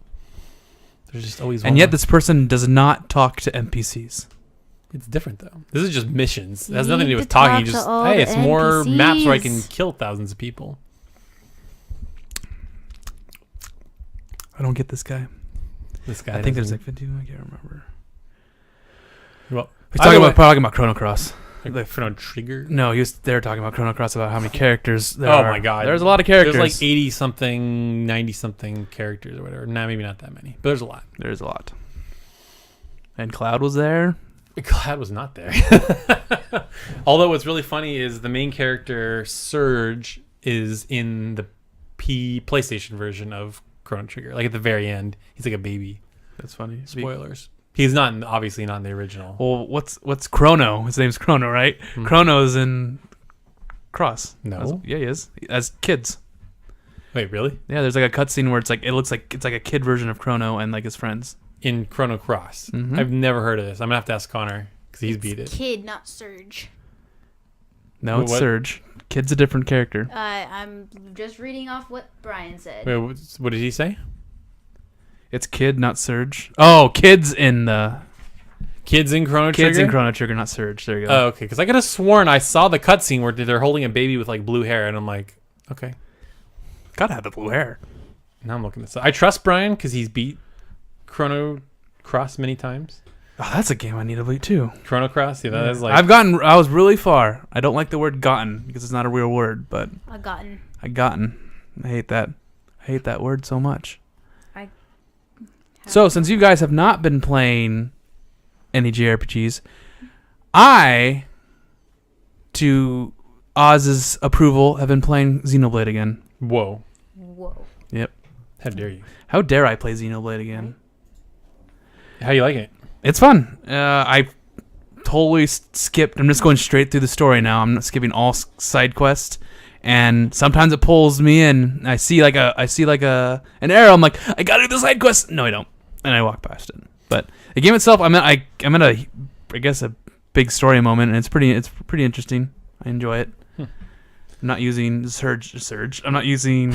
There's just always one And yet more. this person does not talk to NPCs. It's different though. This is just missions. It has You nothing to do need with to talk talking. to Just all hey, the it's more maps where I can NPCs. kill thousands of people. I don't get this guy. This guy. I think there's doesn't- like 52. I can't remember. Well, He's either way- talking about Chrono Cross. like Chrono Trigger. No, they were talking about Chrono Cross about how many characters there are. Oh my god, There's a lot of characters. There's like 80 something, 90 something characters or whatever. Nah, maybe not that many, but there's a lot. There's a lot. And Cloud was there. Cloud was not there. Although what's really funny is the main character Surge is in the PlayStation version of Chrono Trigger. Like at the very end, he's like a baby. That's funny. Spoilers. He's not obviously not in the original. Well, what's Chrono? His name's Chrono, right? Chrono's in Cross. No. Yeah, he is. As kids. Wait, really? Yeah, there's like a cutscene where it looks like it's like a kid version of Chrono and like his friends. In Chrono Cross. Mhm. I've never heard of this. I'm gonna have to ask Connor because he's beat it. Kid, not Surge. No, Wait, it's what? Surge. Kid's a different character. I'm just reading off what Brian said. Wait, what did he say? It's Kid, not Surge. Oh, Kids in Chrono Trigger. Kids in Chrono Trigger, not Surge. There you go. Oh, okay. Because I could have sworn I saw the cutscene where they're holding a baby with like blue hair, and I'm like, okay. Gotta have the blue hair. Now I'm looking this up. I trust Brian because he's beat Chrono Cross many times. Oh, that's a game I need to beat too. Chrono Cross, yeah, that is like. I was really far. I don't like the word gotten because it's not a real word, but I gotten. I hate that. I hate that word so much. I So, since you guys have not been playing any JRPGs, I, to Oz's approval, have been playing Xenoblade again. Whoa! Whoa. Yep. How dare you? How dare I play Xenoblade again? How you like it? It's fun. I totally skipped. I'm just going straight through the story now. I'm not skipping all side quests. And sometimes it pulls me in. I see like an arrow. I'm like, I gotta do the side quest. No, I don't. And I walk past it. But the game itself, I'm at I guess a big story moment, and it's pretty interesting. I enjoy it. I'm not using Surge. I'm not using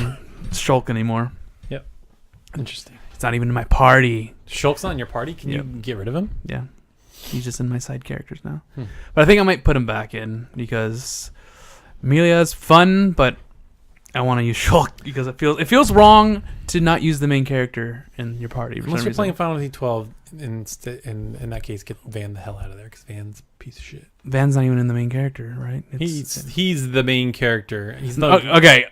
Shulk anymore. Yep. Interesting. It's not even in my party. Shulk's not in your party. Can you get rid of him? Yeah, he's just in my side characters now. But I think I might put him back in because Amelia's fun, but I want to use Shulk because it feels wrong to not use the main character in your party. Unless you're playing Final Fantasy 12, in that case, get Van the hell out of there because Van's a piece of shit. Van's not even in the main character, right? He's the main character. He's not. Okay.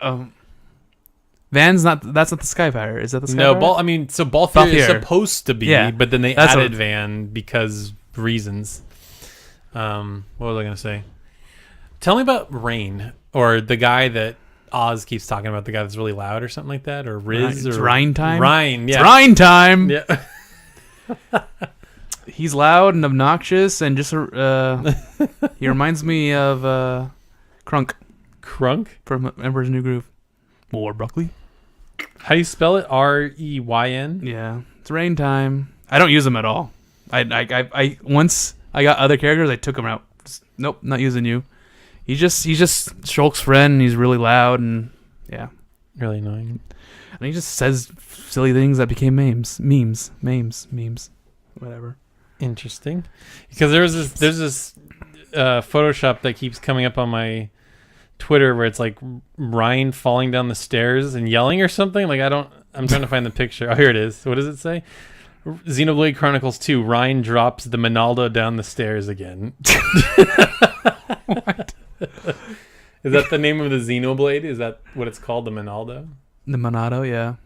Van's not. That's not the Skyfire. Is that the Skyfire? No, Balthier is supposed to be, but then they added Van because reasons. What was I gonna say? Tell me about Rain, or the guy that Oz keeps talking about, the guy that's really loud or something like that, or Riz, It's or Rhine time. Rhine, yeah, It's Rhine time. yeah. He's loud and obnoxious, and just he reminds me of Crunk from Emperor's New Groove. More broccoli. How do you spell it? Reyn. Yeah, it's Rain time. I don't use him at all. I once I got other characters, I took him out. Nope, not using you. He's just Shulk's friend. And he's really loud and yeah, Really annoying. and he just says silly things that became memes, whatever. Interesting, because there's this Photoshop that keeps coming up on my Twitter where it's like Ryan falling down the stairs and yelling or something. Like I'm trying to find the picture. Oh, here it is. What does it say? Xenoblade Chronicles 2. Ryan drops the Monaldo down the stairs again. What? Is that the name of the Xenoblade? Is that what it's called? The Monaldo? The Monado, yeah.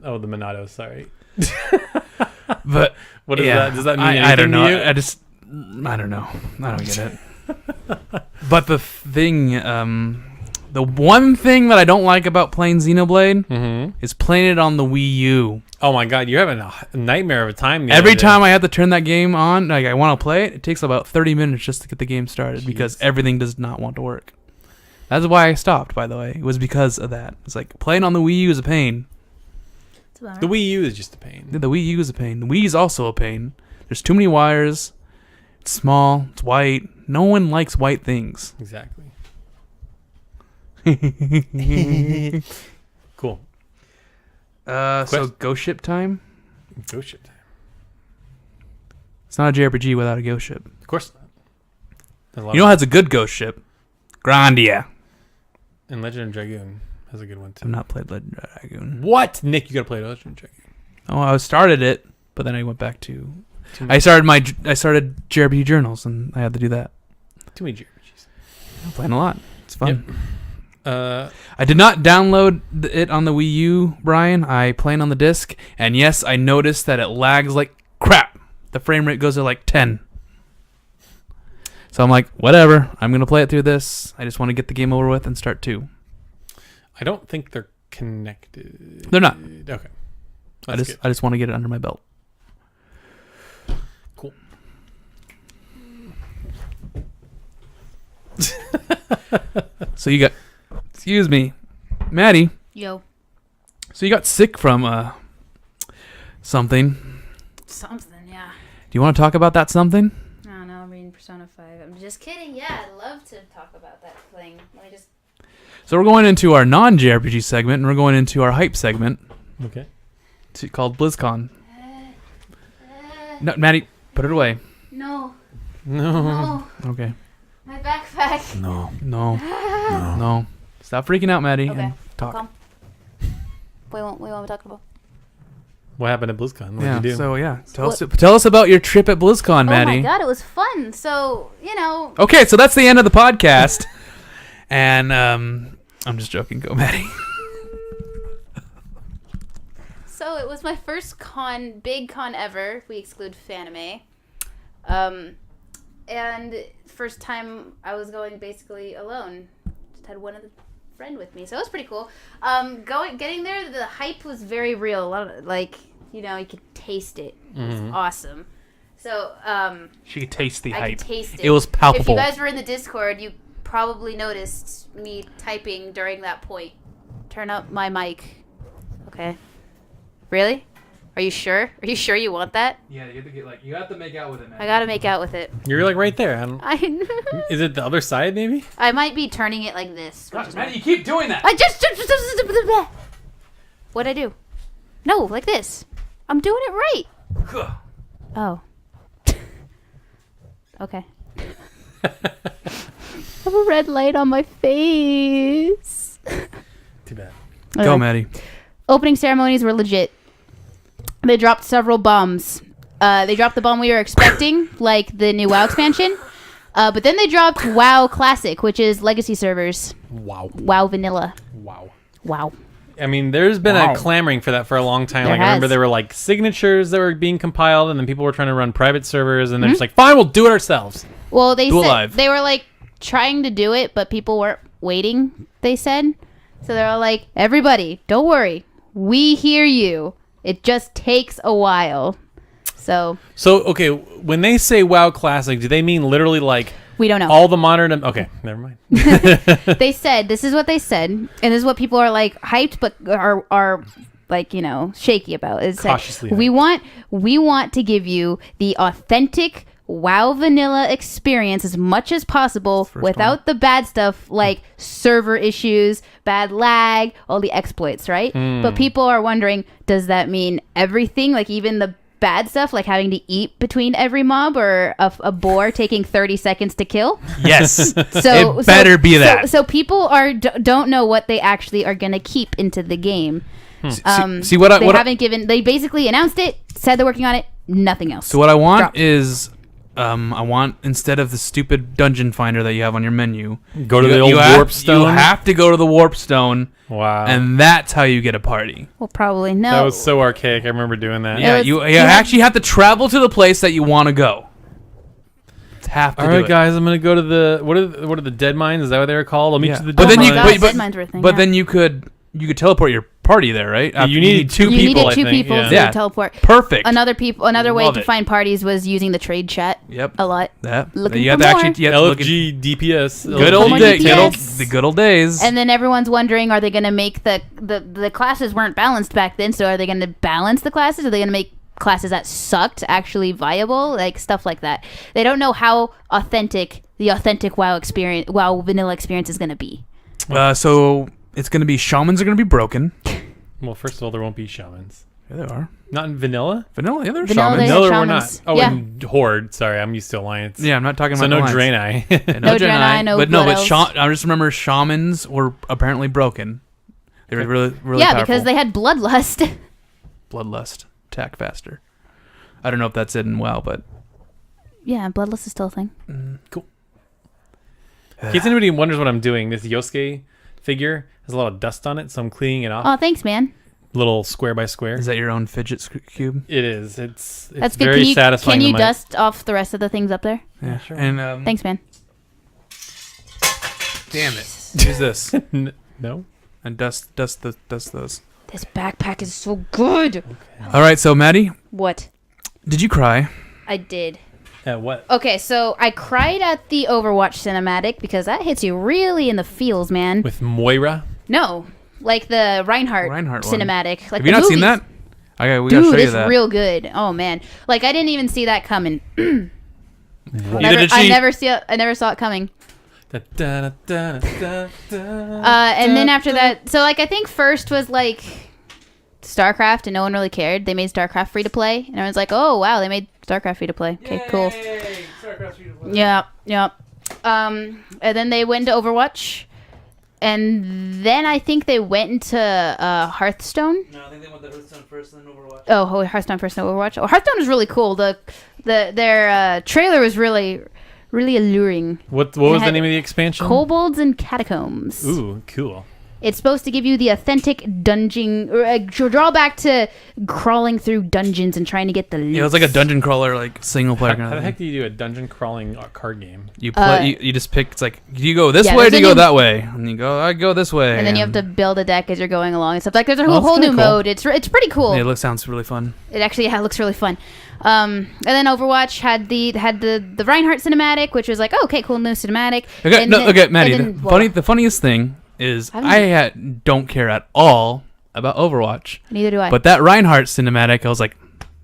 Oh, the Monado. Sorry. But What is that? Does that mean I don't anything know. to you? I don't know. I don't get it. But the thing, the one thing that I don't like about playing Xenoblade is playing it on the Wii U. Oh my God, you're having a nightmare of a time. Every time I have to turn that game on, like I want to play it, it takes about 30 minutes just to get the game started because everything does not want to work. That's why I stopped, by the way. It was because of that. It's like playing on the Wii U is a pain. The Wii U is just a pain. The Wii U is a pain. The Wii is also a pain. There's too many wires. It's small. It's white. No one likes white things. Exactly. Cool. So Ghost Ship time. Ghost Ship time. It's not a JRPG without a ghost ship. Of course not. You know what has a good ghost ship? Grandia. And Legend of Dragoon has a good one too. I've not played Legend of Dragoon. What? Nick, you gotta play Legend of Dragoon. Oh, I started it, but then I went back to... I started JRPG journals, and I had to do that. Too many JRPGs. I'm playing a lot. It's fun. Yep. I did not download it on the Wii U, Brian. I play it on the disc, and yes, I noticed that it lags like crap. The frame rate goes to like 10. So I'm like, whatever. I'm going to play it through this. I just want to get the game over with and start 2. I don't think they're connected. They're not. Okay. I just want to get it under my belt. Cool. So you got... Excuse me. Maddie. Yo. So you got sick from something. Something, yeah. Do you want to talk about that something? I don't know. I'm reading Persona 5. I'm just kidding. Yeah, I'd love to talk about that thing. Let me just... So we're going into our non-JRPG segment, and we're going into our hype segment. Okay. Called BlizzCon. No, Maddie, put it away. No. No. Okay. My backpack. No. Stop freaking out, Maddie, Okay. and talk. Calm. What want to talk about? What happened at BlizzCon? What did you do? So tell us about your trip at BlizzCon, Maddie. Oh my god, it was fun. So, Okay, so that's the end of the podcast. And I'm just joking. Go, Maddie. So it was my first big con ever, if we exclude Fanime. And first time I was going basically alone. Just had one other friend with me, so it was pretty cool. Getting there, the hype was very real. A lot of, you could taste it. It was awesome. So, she could taste the I hype. could taste it. It was palpable. If you guys were in the Discord, you probably noticed me typing during that point. Turn up my mic. Okay. Really? Are you sure? Are you sure you want that? Yeah, you have to make out with it, Maddie. I gotta make out with it. You're right there. Is it the other side, maybe? I might be turning it like this. Gosh, Maddie, you keep doing that. I just... What'd I do? No, like this. I'm doing it right. Oh. Okay. I have a red light on my face. Too bad. Go, Maddie. Opening ceremonies were legit. They dropped several bombs. They dropped the bomb we were expecting, like the new WoW expansion. But then they dropped WoW Classic, which is legacy servers. Wow. WoW Vanilla. Wow. I mean, there's been a clamoring for that for a long time. I remember there were signatures that were being compiled, and then people were trying to run private servers, and they're just like, fine, we'll do it ourselves. Well, they said they were trying to do it, but people weren't waiting, they said. So they were like, everybody, don't worry. We hear you. It just takes a while. So okay, when they say WoW Classic, do they mean literally we don't know. All the modern... Okay, never mind. They said, this is what they said, and this is what people are hyped, but are shaky about. It's cautiously hyped. We want to give you the authentic WoW Vanilla experience as much as possible without the bad stuff like server issues, bad lag, all the exploits, right? But people are wondering, does that mean everything, even the bad stuff, like having to eat between every mob or a boar taking 30 seconds to kill? Yes. It better be that. So people don't know what they actually are going to keep into the game. They basically announced it, said they're working on it, nothing else. So what I want is... I want, instead of the stupid dungeon finder that you have on your menu, go to the old warp stone. You have to go to the warp stone. Wow. And that's how you get a party. Well, probably no. That was so archaic. I remember doing that. Yeah, you actually have to travel to the place that you want to go. Have to. All right, guys, I'm gonna go to the what are the dead mines? Is that what they were called? I'll meet you at the dead mines. Dead mines were a thing. But then you could teleport your party there, right? You need two people. You needed two people to teleport. Perfect. Another way to find parties was using the trade chat. Yep. A lot. Yeah. Looking you for have to more. actually LFG DPS. Good old days. The good old days. And then everyone's wondering, are they going to make the classes weren't balanced back then? So are they going to balance the classes? Are they going to make classes that sucked actually viable? Stuff like that. They don't know how authentic the authentic WoW vanilla experience is going to be. So it's going to be shamans are going to be broken. Well, first of all, there won't be shamans. Yeah, they are. Not in vanilla? Vanilla, yeah, they're Vanilla, shamans. they- Vanilla, we're shamans. not. Oh, Yeah. and Horde. Sorry, I'm used to Alliance. Yeah, I'm not talking So about no Alliance. Draenei. Yeah, No Draenei, no but no, Blood but Elves. I just remember shamans were apparently broken. They were really, really Yeah, powerful. because they had bloodlust. Bloodlust, attack faster. I don't know if that's it in WoW, but Yeah, bloodlust is still a thing. Cool. In case anybody wonders what I'm doing, this Yosuke figure has a lot of dust on it, so I'm cleaning it off. Oh, thanks, man. Little square by square. is that your own fidget cube? It is. It's That's good. very satisfying. Can you to my- dust off the rest of the things up there? Yeah, sure. And Thanks, man. damn it, use this No. and dust those. This backpack is so good. All right, so Maddie, What? did you cry? I did. What? Okay, so I cried at the Overwatch cinematic because that hits you really in the feels, man. With Moira? No, like the Reinhardt one. cinematic. Like Have you the not seen movies. that? Okay, we gotta Dude, show you it's that. real good. Oh man, like I didn't even see that coming. Neither did I she. never saw it coming. Da, da, da, da, da, And then after that, so like I think first was like StarCraft, and no one really cared. They made StarCraft free to play, and everyone's like, "Oh wow, they made StarCraft free to play. Okay, cool." Yeah. And then they went to Overwatch, and then I think they went into Hearthstone. No, I think they went to Hearthstone first, and then Overwatch. Oh, Hearthstone first, then Overwatch. Oh, Hearthstone was really cool. Their trailer was really alluring. What was the had name of the expansion? Kobolds and Catacombs. Ooh, cool. It's supposed to give you the authentic dungeon, draw back to crawling through dungeons and trying to get the loot. Yeah, it was like a dungeon crawler, like single player. How kind the of heck thing. do you do a dungeon crawling card game? You play. You just pick. It's like, do you go this Yeah, way? Or there's do a you go new- that way? And you go. I go this way. and then you have to build a deck as you're going along and stuff. Like there's a Oh, that's whole new kinda cool. mode. It's pretty cool. Yeah, it sounds really fun. It actually looks really fun. And then Overwatch had the Reinhardt cinematic, which was like, oh, okay, cool, new cinematic. Okay, And no, then- okay, Maddie. and then- The funniest thing is Haven't you- don't care at all about Overwatch, Neither do I. but that Reinhardt cinematic, I was like,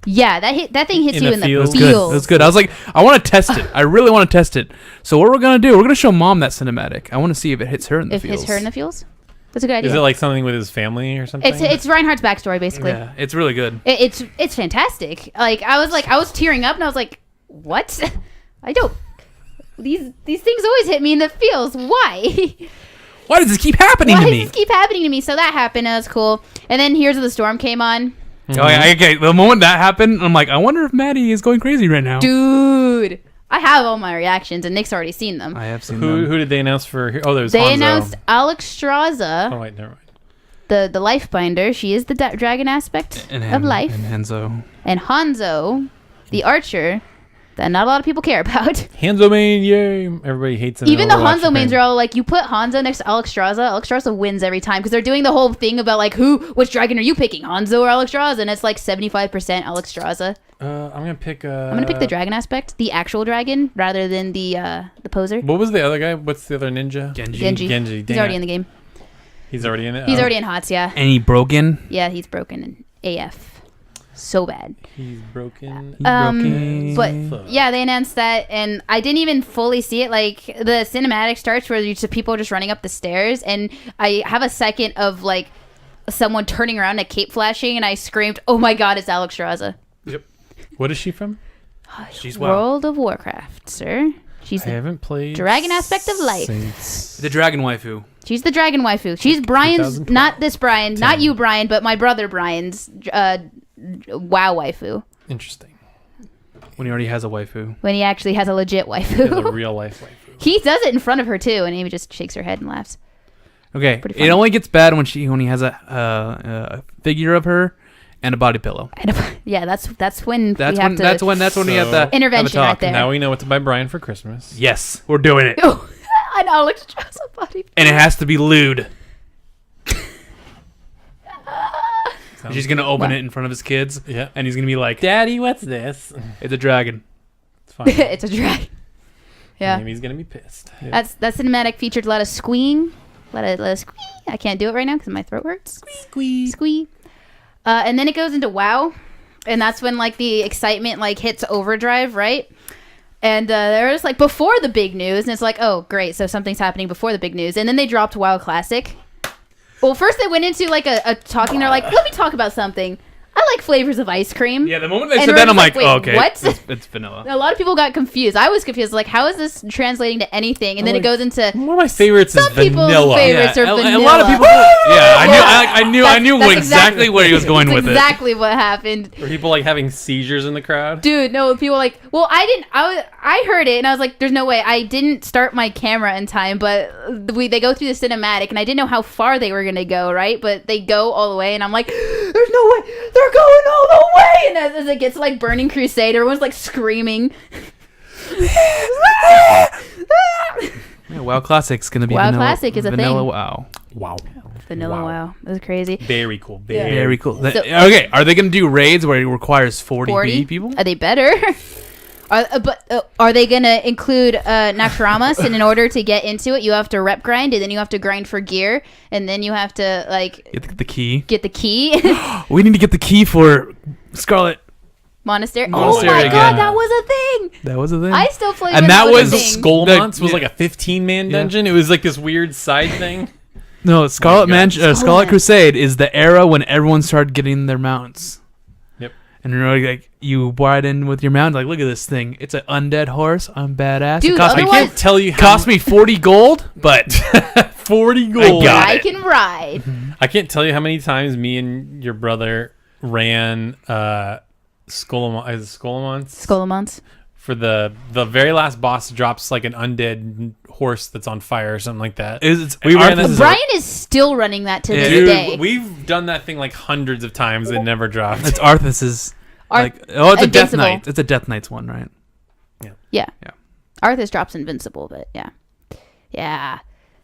yeah, that thing hits In you the in the feels. it feels. was good. I was like, I want to test it. I really want to test it. So what we're gonna do? We're gonna show Mom that cinematic. I want to see if it hits her in the If feels. it's her in the feels, that's a good idea. Is it like something with his family or something? It's Reinhardt's backstory basically. Yeah, it's really good. It's fantastic. I was tearing up and I was like, what? I don't. These things always hit me in the feels. Why? Why does this keep happening Why to does me? this keep happening to me? So that happened. That was cool. And then Here's of the Storm came on. Oh, yeah, okay. The moment that happened, I'm like, I wonder if Maddie is going crazy right now. Dude, I have all my reactions, and Nick's already seen them. I have seen Who them. did they announce for? Oh, there was They Hanzo. announced Alex Straza, Oh wait, never mind. the life binder. She is the dragon aspect of life. And Hanzo. And Hanzo, the archer, that not a lot of people care about. Hanzo main, yay! Everybody hates him. Even the Hanzo mains are all like, you put Hanzo next to Alex Straza, Alex Straza wins every time because they're doing the whole thing about like, which dragon are you picking, Hanzo or Alex Straza? And it's like 75% Alex Straza. I'm gonna pick. I'm gonna pick the dragon aspect, the actual dragon, rather than the poser. What was the other guy? What's the other ninja? Genji. Genji. Genji. He's Dang already it. in the game. He's already in it. He's Oh. already in HOTS, yeah. And he broken. Yeah, he's broken in AF. So bad. He's broken. broken. But Fuck. yeah, they announced that, and I didn't even fully see it. Like the cinematic starts where people just running up the stairs, and I have a second of like someone turning around and cape flashing, and I screamed, "Oh my god, it's Alex Straza!" Yep. What is she from? She's wow. World of Warcraft, sir. She's I the, haven't played. dragon aspect of life. since- The dragon waifu. she's the dragon waifu. She's Brian's, 2012. not this Brian, not you Brian, but my brother Brian's WoW waifu. Interesting. When he already has a waifu. When he actually has a legit He has a waifu. real life waifu. He does it in front of her too, and Amy just shakes her head and laughs. Okay, Pretty it funny. only gets bad when he has a figure of her and a body pillow. Yeah, that's when That's we have when to that's when we have So- to intervention have a right talk. there. Now we know what to buy Brian for Christmas. Yes, we're doing it, An Alex Straza body. and it has to be lewd. Sounds She's gonna open What? it in front of his kids, Yeah. and he's gonna be like, Daddy, what's this? "It's a dragon." It's fine. It's a drag. Yeah, Amy's gonna be pissed. that cinematic featured a lot of squeeing, a lot of squee. I can't do it right now because my throat hurts. Squee. And then it goes into WoW, and that's when like the excitement like hits overdrive, right? And there was like before the big news, and it's like, oh great, so something's happening before the big news, and then they dropped WoW Classic. Well, first they went into like a talking. They're like, let me talk about something. I like flavors of ice cream. Yeah, the moment they And said we're that, I'm just like, wait, oh, okay, what? It's vanilla. A lot of people got confused. I was confused. Like, how is this translating to anything? And then it goes into One of my favorites is some people's vanilla. favorites are a vanilla. lot of people. Yeah, I knew That's exactly where he was going That's with exactly what happened. Were people like having seizures in the crowd? Dude, no, people were like, well, I heard it and I was like, there's no way. I didn't start my camera in time, but they go through the cinematic and I didn't know how far they were going to go, right? But they go all the way and I'm like, there's no way. They're going all the way. And as it gets to like Burning Crusade, everyone's like screaming. Yeah, WoW Classic's gonna be WoW vanilla, Classic is a vanilla thing. WoW. Wow. Vanilla wow. It was crazy. Very cool. Very cool. So- Okay, are they gonna do raids where it requires 40 people? Are they better? Are they gonna include Naxxramas? And in order to get into it, you have to rep grind, and then you have to grind for gear, and then you have to like Get the key. get the key. We need to get the key for Scarlet. Monastery. Oh Monastery my again. god, that was a thing. That was a thing. I still play. And when that a was thing. Skullmonts was Yeah. like a 15-man Yeah. dungeon. It was like this weird side thing. No, Scarlet God. Scarlet Crusade is the era when everyone started getting their mounts. Yep. And you're like, you ride in with your mount, like, look at this thing. It's an undead horse. I'm badass. Dude, it cost I me, can't tell you how cost me 40 gold, but 40 gold. got I it. can ride. I can't tell you how many times me and your brother ran Skullmonts. for the very last boss drops like an undead horse that's on fire or something like that. We ran this. Brian is still running that to this Dude, day. we've done that thing like hundreds of times and never dropped. It's Arthas's. Ar- It's a Death Invincible. Knight. It's a Death Knight's one, right? Yeah. Yeah. Arthas drops invincible, but yeah. Yeah.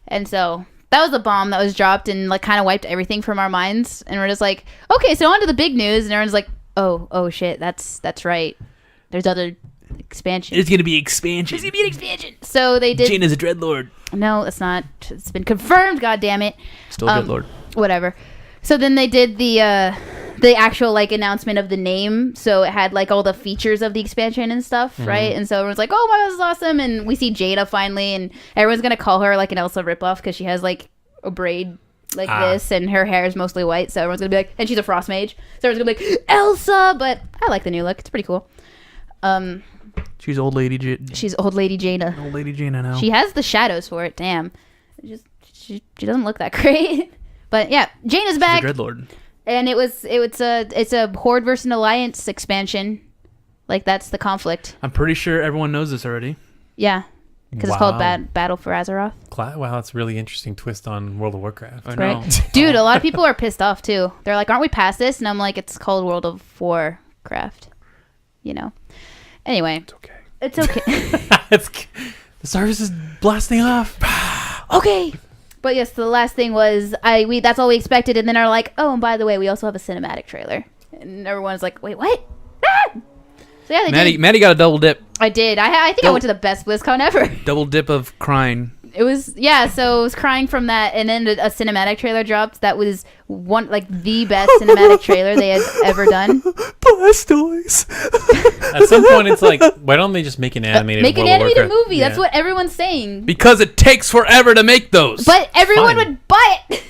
And so that was a bomb that was dropped and like kind of wiped everything from our minds. And we're just like, okay, so on to the big news. And everyone's like, oh shit, that's right. There's other expansion. It's gonna be expansion. There's gonna be an expansion. So they did. Jaina's a dreadlord. No, it's not. It's been confirmed. God damn it. Still a dreadlord. Whatever. So then they did the actual like announcement of the name. So it had like all the features of the expansion and stuff, right? And so everyone's like, "Oh my god, this is awesome!" And we see Jaina finally, and everyone's gonna call her like an Elsa ripoff because she has like a braid like this, and her hair is mostly white. So everyone's gonna be like, and she's a frost mage. So everyone's gonna be like, Elsa. But I like the new look. It's pretty cool. She's old lady. She's old lady Jaina. Old lady Jaina now. She has the shadows for it. Damn. She doesn't look that great. But yeah, Jaina's She's back. a dreadlord. And it's a Horde versus an Alliance expansion. Like that's the conflict. I'm pretty sure everyone knows this already. Yeah. Because it's called Wow. Battle for Azeroth. Wow, that's a really interesting twist on World of Warcraft. I know. Right? Dude, a lot of people are pissed off too. They're like, aren't we past this? And I'm like, it's called World of Warcraft. You know. Anyway. It's okay. It's okay. The service is blasting off. Okay. But yes, the last thing was that's all we expected, and then are like, oh, and by the way, we also have a cinematic trailer, and everyone's like, wait, what? Ah! So yeah, they did. Maddie got a double dip. I did. I think I went to the best BlizzCon ever. Double dip of crying. It was so I was crying from that, and then a cinematic trailer dropped that was the best cinematic trailer they had ever done. Blastoise. At some point, it's like, why don't they just make an animated Make an World of animated Warcraft? movie. That's what everyone's saying. Because it takes forever to make those. But everyone Fine. would buy it.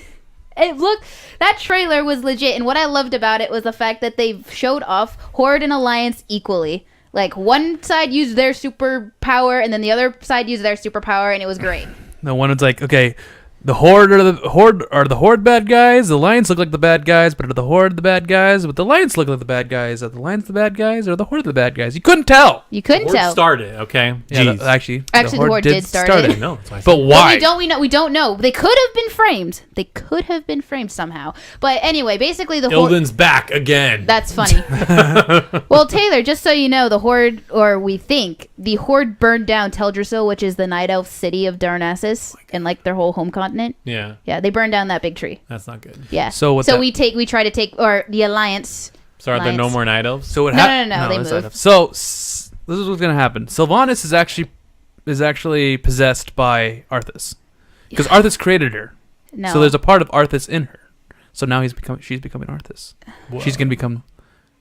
That trailer was legit, and what I loved about it was the fact that they showed off Horde and Alliance equally. Like one side used their superpower, and then the other side used their superpower, and it was great. The one was like, okay, the Horde are the Horde bad guys. The Alliance look like the bad guys, but are the Horde the bad guys? But the Alliance look like the bad guys. Are the Alliance the bad guys, or the Horde the bad guys? You couldn't tell. You couldn't Horde tell. started, okay? Yeah, Jeez. actually, The Horde did start it. No, that's why I said But why? But we don't know. They could have been framed. They could have been framed somehow. But anyway, basically the Horde. Ilden's back again. That's funny. Well, Taylor, just so you know, the Horde, or we think, the Horde burned down Teldrassil, which is the Night Elf city of Darnassus, and like their whole home continent. Yeah, Yeah, they burned down that big tree. that's not good. Yeah. So what So that- we try to take, or the Alliance. So are there no Alliance. more Night Elves? So what No, happened? no, they that's moved. not enough. So this is what's gonna happen. Sylvanas is actually possessed by Arthas, because Arthas created her. No. So there's a part of Arthas in her. So now she's becoming Arthas. She's gonna become.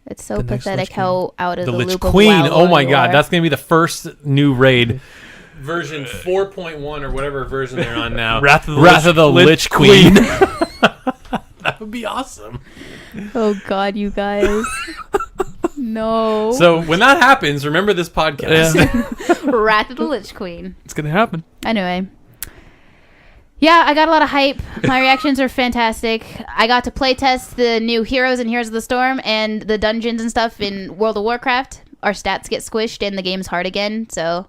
It's so the next pathetic Lich how out of the the Lich loop Queen. of WoW Oh my you god, are. that's gonna be the first new raid. Version 4.1 or whatever version they're on now. Wrath of the Lich Queen. That would be awesome. Oh God, you guys. No. So when that happens, remember this podcast. Yeah. Wrath of the Lich Queen. It's gonna happen. Anyway. Yeah, I got a lot of hype. My reactions are fantastic. I got to playtest the new Heroes and Heroes of the Storm and the dungeons and stuff in World of Warcraft. Our stats get squished and the game's hard again, so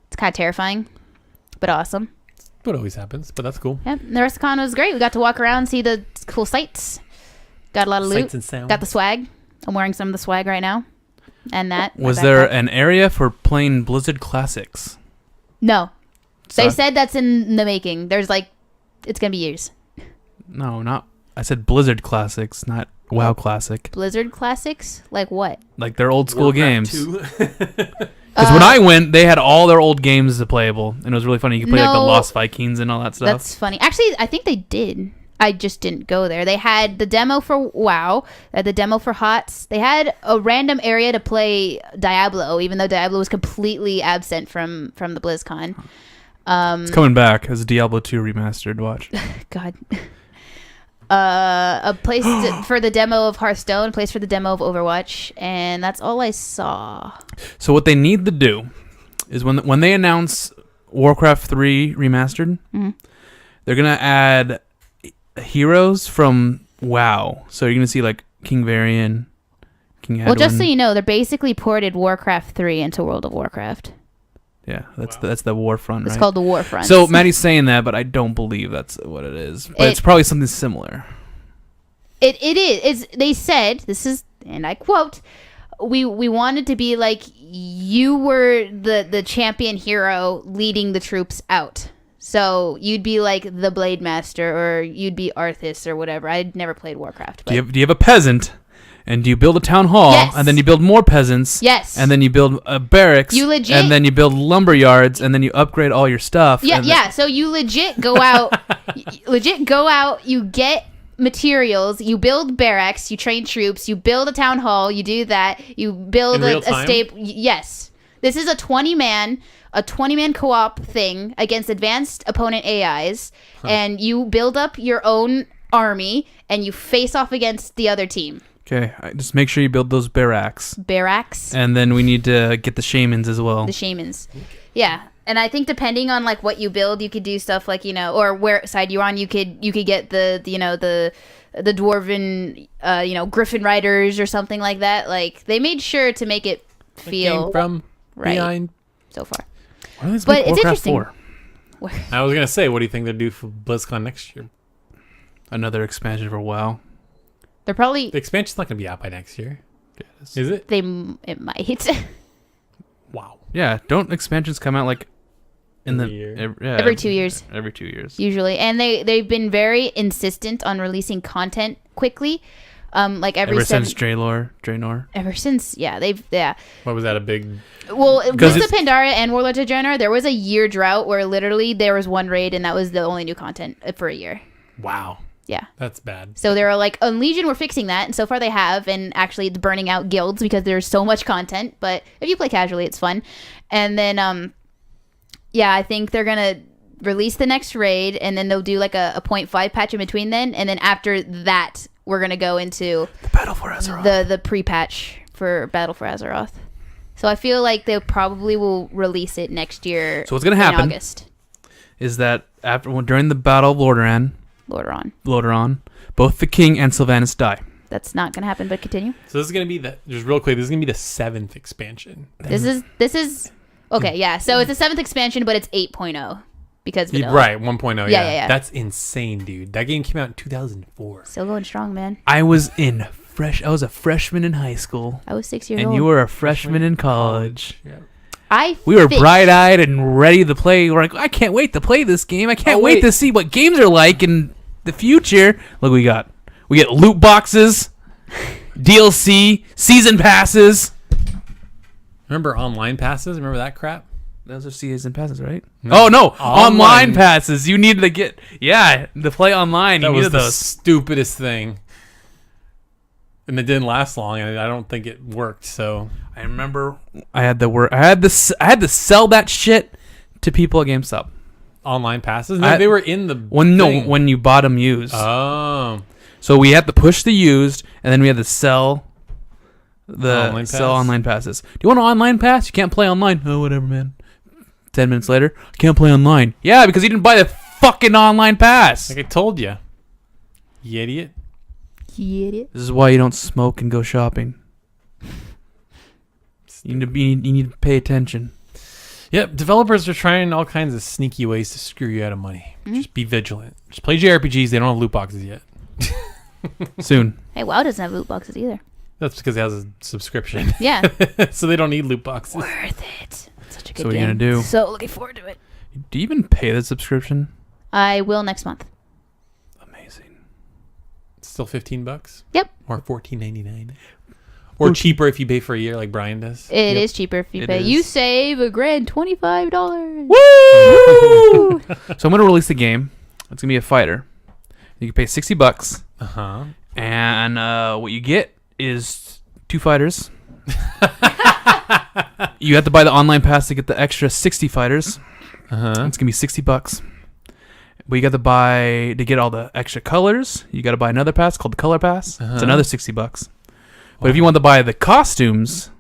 it's kind of terrifying, but awesome. What always happens, but that's cool. Yep. And the rest of the con was great. We got to walk around, see the cool sights. Got a lot of loot. Sights and sounds. Got the swag. I'm wearing some of the swag right now. And that. Was there an area for playing Blizzard Classics? No. They said that's in the making. There's it's going to be years. No, not. I said Blizzard Classics, not WoW Classic. Blizzard Classics? Like what? Like their old school Warcraft games. 2. Because when I went, they had all their old games playable, and it was really funny. You could play like the No. Lost Vikings and all that stuff. That's funny. Actually, I think they did. I just didn't go there. They had the demo for WoW, the demo for HOTS. They had a random area to play Diablo, even though Diablo was completely absent from the BlizzCon. It's coming back as Diablo 2 remastered. Watch. God. A place for the demo of Hearthstone, a place for the demo of Overwatch, and that's all I saw. So what they need to do is when they announce Warcraft 3 remastered, they're gonna add heroes from WoW. So you're gonna see like King Varian, King Edwin. Well, just so you know, they're basically ported Warcraft 3 into World of Warcraft. Yeah, that's the Warfront. It's right? called the Warfront. So Maddie's saying that, but I don't believe that's what it is. But it's probably something similar. It is. They said, this is, and I quote, we wanted to be like you were the champion hero leading the troops out. So you'd be like the Blade Master, or you'd be Arthas or whatever. I'd never played Warcraft. But Do you have a peasant? And do you build a town hall? Yes. And then you build more peasants? Yes. And then you build barracks? You legit- And then you build lumber yards? And then you upgrade all your stuff? Yeah. So you legit go out. You get materials. You build barracks. You train troops. You build a town hall. You do that. You build In real a time? stable. Yes. This is a 20-man co-op thing against advanced opponent AIs, and you build up your own army and you face off against the other team. Okay, just make sure you build those barracks. And then we need to get the shamans as well. the shamans. Yeah. And I think depending on like what you build, you could do stuff like, or where side you're on, you could get the dwarven Griffin Riders or something like that. Like they made sure to make it feel from right behind. so far. Why don't they just But make it's Warcraft interesting. 4? I was gonna say, what do you think they'll do for BlizzCon next year? Another expansion for WoW. They're probably The expansion's not gonna be out by next year, is it? it might. Wow. Yeah, don't expansions come out like in Every the year? Every 2 years. Every 2 years. Usually, and they've been very insistent on releasing content quickly. Like Ever since Draenor. What was that? A big? Well, with Because the Pandora and Warlords of Draenor, there was a year drought where literally there was one raid and that was the only new content for a year. Wow. Yeah. That's bad. So they were like, on Legion, we're fixing that, and so far they have, and actually it's burning out guilds because there's so much content, but if you play casually, it's fun. And then, I think they're going to release the next raid, and then they'll do like a 0.5 patch in between then, and then after that, we're going to go into The Battle for Azeroth. the pre-patch for Battle for Azeroth. So I feel like they probably will release it next year. So what's going to happen in August. is that during the Battle of Lordaeron, both the king and Sylvanas die. That's not going to happen, but continue. So this is gonna be just real quick. This is gonna be the 7th expansion. This is okay. Yeah, so it's a 7th expansion, but it's 8.0 because vanilla. Right, 1.0. Yeah. That's insane, dude. That game came out in 2004. Still going strong, man. I was a freshman in high school, I was 6 years and old. you were a freshman in college. Yeah. We were bright-eyed and ready to play. We're like, I can't wait to play this game. I can't wait to see what games are like in the future. Look, we get loot boxes, DLC, season passes. Remember online passes? Remember that crap? Those are season passes, right? No. Oh no, Online. online passes. You needed to get to play online. That you was needed the those. stupidest thing. And it didn't last long, and I don't think it worked. So I remember I had to sell that shit to people at GameStop. online passes, no, they were in the When thing. when you bought them used. Oh, So we have to push the used, and then we have to sell online passes. Do you want an online pass? You can't play online. Oh, whatever, man. 10 minutes later, I can't play online. Yeah, because you didn't buy the fucking online pass. Like I told you. You idiot. This is why you don't smoke and go shopping. You need to pay attention. Yep, developers are trying all kinds of sneaky ways to screw you out of money. Just be vigilant. Just play JRPGs. They don't have loot boxes yet. Soon. Hey, WoW doesn't have loot boxes either. That's because it has a subscription. Yeah. So they don't need loot boxes. Worth it. Such a good So what are you game. going to do? So looking forward to it. Do you even pay the subscription? I will next month. Amazing. It's still $15. Yep. Or $14.99. Or cheaper if you pay for a year like Brian does. It is cheaper if you pay. You save $25. Woo! So I'm going to release the game. It's going to be a fighter. You can pay $60. Uh-huh. And what you get is 2 fighters. You have to buy the online pass to get the extra 60 fighters. Uh-huh. It's going to be $60. But you got to buy, to get all the extra colors, you got to buy another pass called the color pass. It's another $60. But if you want to buy the costumes,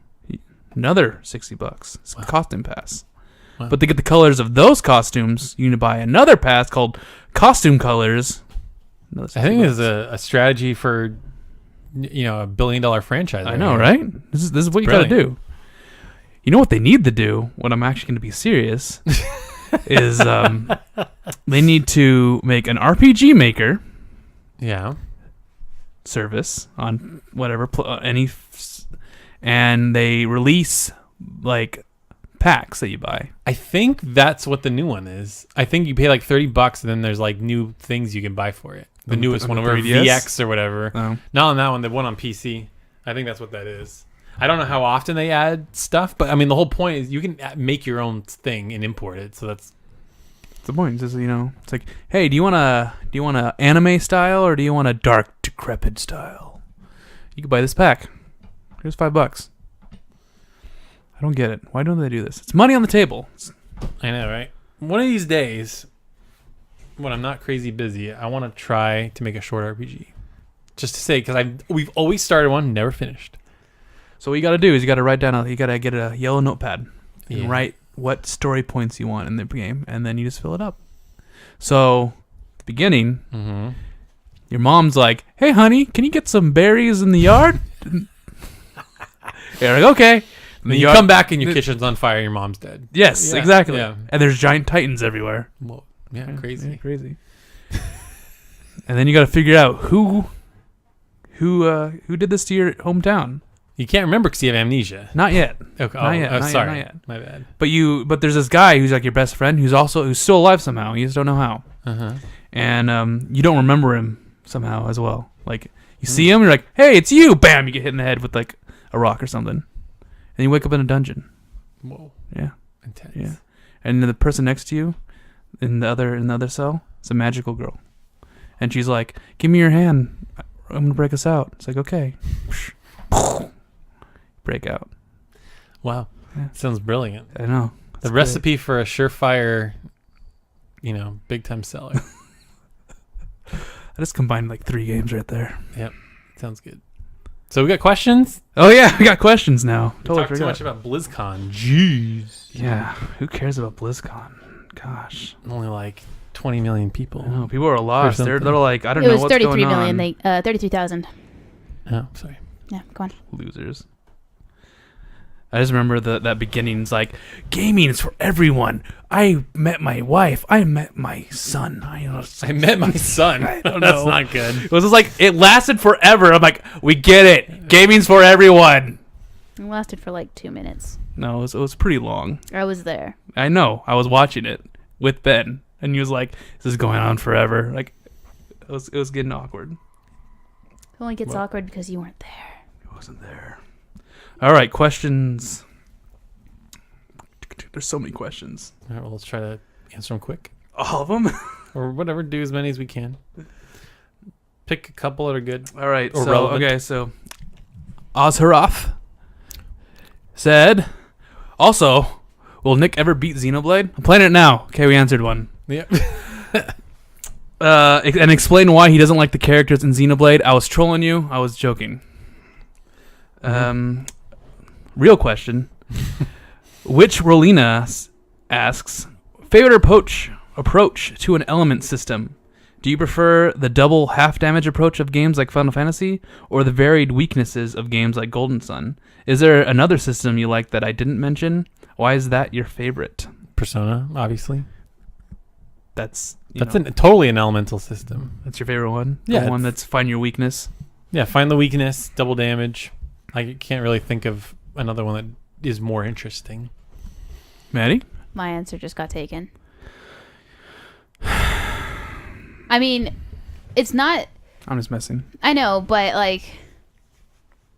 another $60. It's a costume pass. Wow. But to get the colors of those costumes, you need to buy another pass called costume colors. I think this is a strategy for, a $1 billion franchise. I know, right? This is what you got to do. You know what they need to do? What I'm actually going to be serious is they need to make an RPG Maker. Yeah. Service on whatever and they release like packs that you buy. I think that's what the new one is. I think you pay like $30 and then there's like new things you can buy for it. The newest one, over 3DS? VX or whatever. Oh. Not on that one, the one on PC. I think that's what that is. I don't know how often they add stuff, but I mean the whole point is you can make your own thing and import it. So that's the point. Is it's like, hey, do you want a anime style or do you want a dark decrepit style? You can buy this pack. Here's $5. I don't get it. Why don't they do this? It's money on the table. I know, right? One of these days, when I'm not crazy busy, I want to try to make a short RPG. Just to say, because we've always started one, never finished. So what you got to do is you got to write down. You got to get a yellow notepad and write what story points you want in the game, and then you just fill it up. So, at the beginning, your mom's like, "Hey, honey, can you get some berries in the yard?" You're like, "Okay." And then you come back and your kitchen's on fire. Your mom's dead. Yes, Yeah, exactly. yeah. And there's giant titans everywhere. Well, yeah, crazy. Yeah, crazy. And then you got to figure out who did this to your hometown. You can't remember because you have amnesia. Not yet. Okay. Not yet. Sorry. Not yet. My bad. But there's this guy who's like your best friend who's still alive somehow. You just don't know how. Uh-huh. And you don't remember him somehow as well. Like you see him, you're like, "Hey, it's you!" Bam! You get hit in the head with like a rock or something, and you wake up in a dungeon. Whoa. Yeah. Intense. Yeah. And the person next to you in the other cell, it's a magical girl, and she's like, "Give me your hand. I'm gonna break us out." It's like, okay. Break out. Wow. Yeah. Sounds brilliant. I know. The recipe for a surefire, big time seller. I just combined like 3 games right there. Yep. Sounds good. So we got questions? Oh yeah, we got questions now. We talked too much about BlizzCon. Jeez. Yeah. Who cares about BlizzCon? Gosh. Only like 20 million people. I know, people are lost. They're like, I don't It know was what's 33 going on. million. 33,000. Oh, sorry. Yeah, go on. Losers. I just remember that beginning's like, gaming is for everyone. I met my wife. I met my son. I met my son. I don't That's know. not good. It was just like, it lasted forever. I'm like, we get it. Gaming's for everyone. It lasted for like 2 minutes. No, it was pretty long. I was there. I know. I was watching it with Ben, and he was like, "This is going on forever." Like, it was getting awkward. It only gets awkward because you weren't there. It wasn't there. All right, questions. There's so many questions. All right, well, let's try to answer them quick. All of them? Or whatever, do as many as we can. Pick a couple that are good. All right, Or relevant. so Ozharaf said, also, will Nick ever beat Xenoblade? I'm playing it now. Okay, we answered one. Yeah. And explain why he doesn't like the characters in Xenoblade. I was trolling you. I was joking. Real question. Which Rolina asks, favorite approach to an element system? Do you prefer the double half damage approach of games like Final Fantasy, or the varied weaknesses of games like Golden Sun? Is there another system you like that I didn't mention? Why is that your favorite? Persona, obviously. That's totally an elemental system. That's your favorite one? Yeah, The one that's find your weakness? Yeah, find the weakness, double damage. I can't really think of another one that is more interesting. Maddie? My answer just got taken. I mean, it's not... I'm just messing. I know, but like...